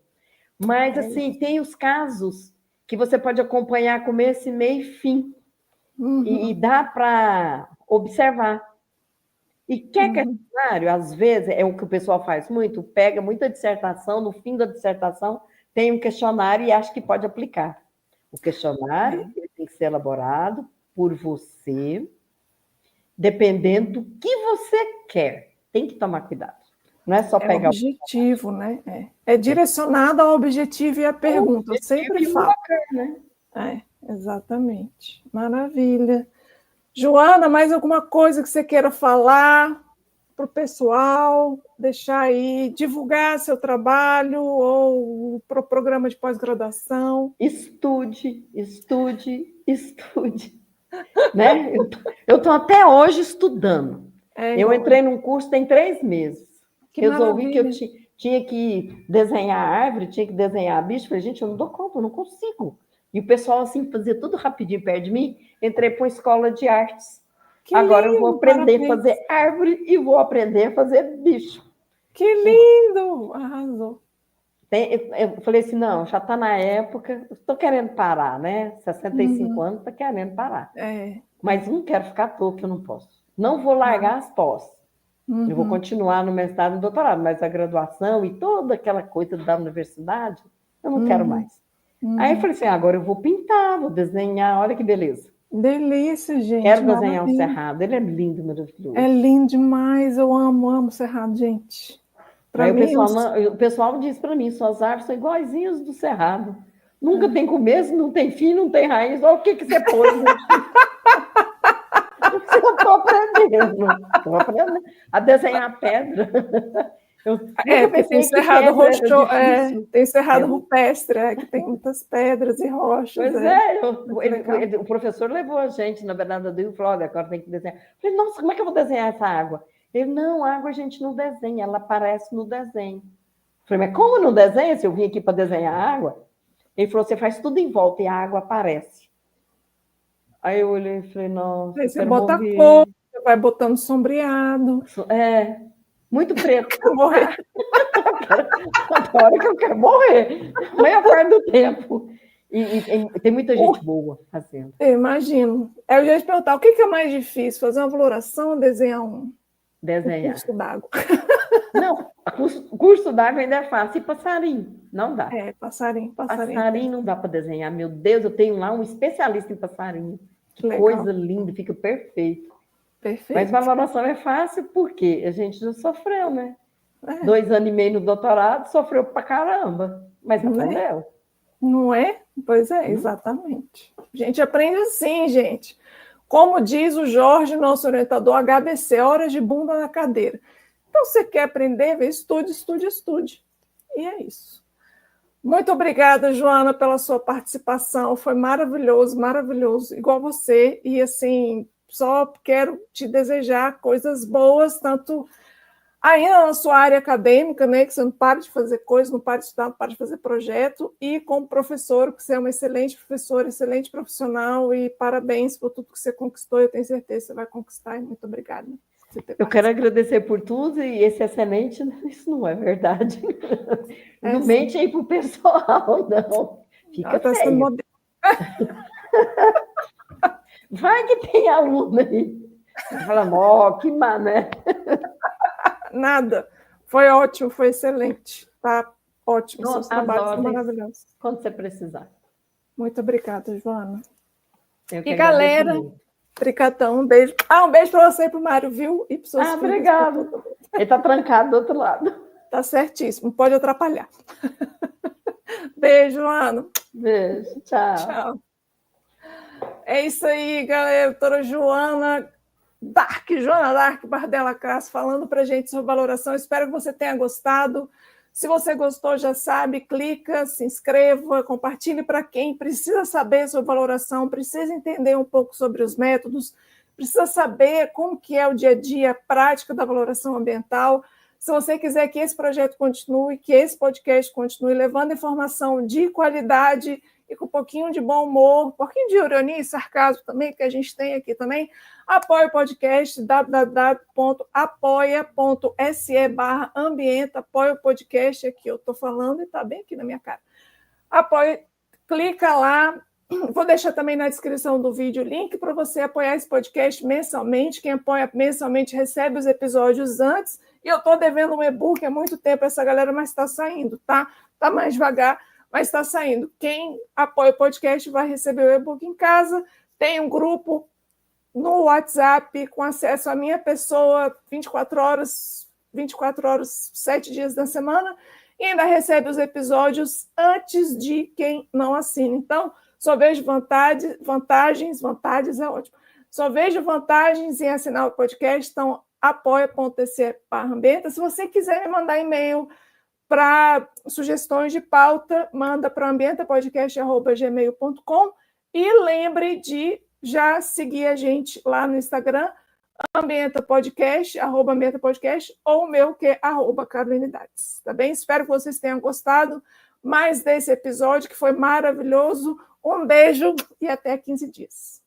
Speaker 2: Mas, assim, tem os casos que você pode acompanhar começo, meio e fim. E dá para observar. E questionário, às vezes, é o que o pessoal faz muito, pega muita dissertação, no fim da dissertação tem um questionário e acha que pode aplicar. O questionário ele tem que ser elaborado por você, dependendo do que você quer. Tem que tomar cuidado. Não é só pegar
Speaker 1: o objetivo, né? É direcionado ao objetivo e à pergunta. Eu sempre falo. Né? Exatamente. Maravilha. Joana, mais alguma coisa que você queira falar para o pessoal? Deixar aí, divulgar seu trabalho ou para o programa de pós-graduação?
Speaker 2: Estude. Né? Eu estou até hoje estudando. Eu entrei num curso tem 3 meses. Resolvi que eu tinha que desenhar árvore, tinha que desenhar bicho. Falei, gente, eu não dou conta, eu não consigo. E o pessoal, assim, fazia tudo rapidinho perto de mim. Entrei para uma escola de artes. Agora eu vou aprender a fazer árvore e vou aprender a fazer bicho.
Speaker 1: Que lindo! Arrasou.
Speaker 2: Eu falei assim, não, já está na época, estou querendo parar, né? 65 anos, está querendo parar. Mas não quero ficar à toa, que eu não posso. Não vou largar as pós. Eu vou continuar no mestrado e no doutorado, mas a graduação e toda aquela coisa da universidade, eu não quero mais. Aí eu falei assim, agora eu vou pintar, vou desenhar, olha que beleza.
Speaker 1: Delícia, gente.
Speaker 2: Quero desenhar um cerrado, ele é lindo, maravilhoso.
Speaker 1: É lindo demais, eu amo cerrado, gente.
Speaker 2: Aí o pessoal diz para mim, suas árvores são iguaizinhas do cerrado. Nunca tem começo, não tem fim, não tem raiz. Olha o que você pôs. Eu estou aprendendo a desenhar pedra.
Speaker 1: Tem cerrado tem cerrado rupestre, que tem muitas pedras e rochas.
Speaker 2: O professor levou a gente na beirada do rio e falou, olha, agora tem que desenhar. Eu falei, nossa, como é que eu vou desenhar essa água? Ele, não, a água a gente não desenha, ela aparece no desenho. Eu falei, mas como não desenha se eu vim aqui para desenhar água? Ele falou, você faz tudo em volta e a água aparece. Aí eu olhei e falei, nossa,
Speaker 1: aí você bota cor, você vai botando sombreado.
Speaker 2: Muito preto.
Speaker 1: Eu quero morrer.
Speaker 2: A hora que eu quero morrer. A maior parte do tempo. E tem muita gente boa fazendo.
Speaker 1: Eu imagino. Eu já ia te perguntar, o que é mais difícil? Fazer uma valoração ou desenhar um curso d'água?
Speaker 2: Não, curso d'água ainda é fácil. E passarinho? Não dá.
Speaker 1: Passarinho.
Speaker 2: Passarinho não dá para desenhar. Meu Deus, eu tenho lá um especialista em passarinho. Que coisa linda, fica perfeito.
Speaker 1: Perfeito.
Speaker 2: Mas valoração é fácil porque a gente já sofreu, né? 2 anos e meio no doutorado, sofreu pra caramba, mas aprendeu.
Speaker 1: Não é? Pois é, exatamente. A gente aprende assim, gente. Como diz o Jorge, nosso orientador, HBC, horas de bunda na cadeira. Então, você quer aprender? Estude, estude, estude. E é isso. Muito obrigada, Joana, pela sua participação. Foi maravilhoso, maravilhoso. Igual você. E, assim, só quero te desejar coisas boas, tanto ainda na sua área acadêmica, né, que você não para de fazer coisas, não para de estudar, não para de fazer projeto, e como professor, que você é uma excelente professora, excelente profissional, e parabéns por tudo que você conquistou, eu tenho certeza que você vai conquistar, e muito obrigada.
Speaker 2: Eu quero agradecer por tudo, e esse excelente, isso não é verdade. Não mente aí pro pessoal, não. Fica feio. Vai que tem aluno aí. Falando, ó, que mané.
Speaker 1: Nada. Foi ótimo, foi excelente. Tá ótimo, seus trabalhos são maravilhosos.
Speaker 2: Quando você precisar.
Speaker 1: Muito obrigada, Joana.
Speaker 2: E
Speaker 1: galera, Tricatão, um beijo. Um beijo para você e para o Mário, viu? E para seus filhos.
Speaker 2: Obrigado. Ele está trancado do outro lado.
Speaker 1: Tá certíssimo, pode atrapalhar. Beijo, Joana.
Speaker 2: Beijo, tchau.
Speaker 1: Tchau. É isso aí, galera. Doutora Joana Dark Bardella Castro, falando para a gente sobre valoração. Espero que você tenha gostado. Se você gostou, já sabe, clica, se inscreva, compartilhe para quem precisa saber sobre valoração, precisa entender um pouco sobre os métodos, precisa saber como que é o dia a dia, a prática da valoração ambiental. Se você quiser que esse projeto continue, que esse podcast continue levando informação de qualidade e com um pouquinho de bom humor, um pouquinho de ironia e sarcasmo também, que a gente tem aqui também, apoie o podcast, www.apoia.se/ambienta, apoie o podcast aqui, eu estou falando e está bem aqui na minha cara. Apoie, clica lá, vou deixar também na descrição do vídeo o link para você apoiar esse podcast mensalmente, quem apoia mensalmente recebe os episódios antes, e eu estou devendo um e-book há muito tempo a essa galera, mas está saindo, tá? Está mais devagar, mas está saindo. Quem apoia o podcast vai receber o e-book em casa, tem um grupo no WhatsApp com acesso à minha pessoa 24 horas, 7 dias da semana, e ainda recebe os episódios antes de quem não assina. Então, só vejo vantagens é ótimo. Só vejo vantagens em assinar o podcast, então apoia.se/ambienta. Se você quiser me mandar e-mail para sugestões de pauta, manda para ambientapodcast@gmail.com e lembre de já seguir a gente lá no Instagram, Ambienta Podcast, @Ambienta Podcast, ou o meu, que é @Carolinidades. Tá bem? Espero que vocês tenham gostado mais desse episódio, que foi maravilhoso. Um beijo e até 15 dias.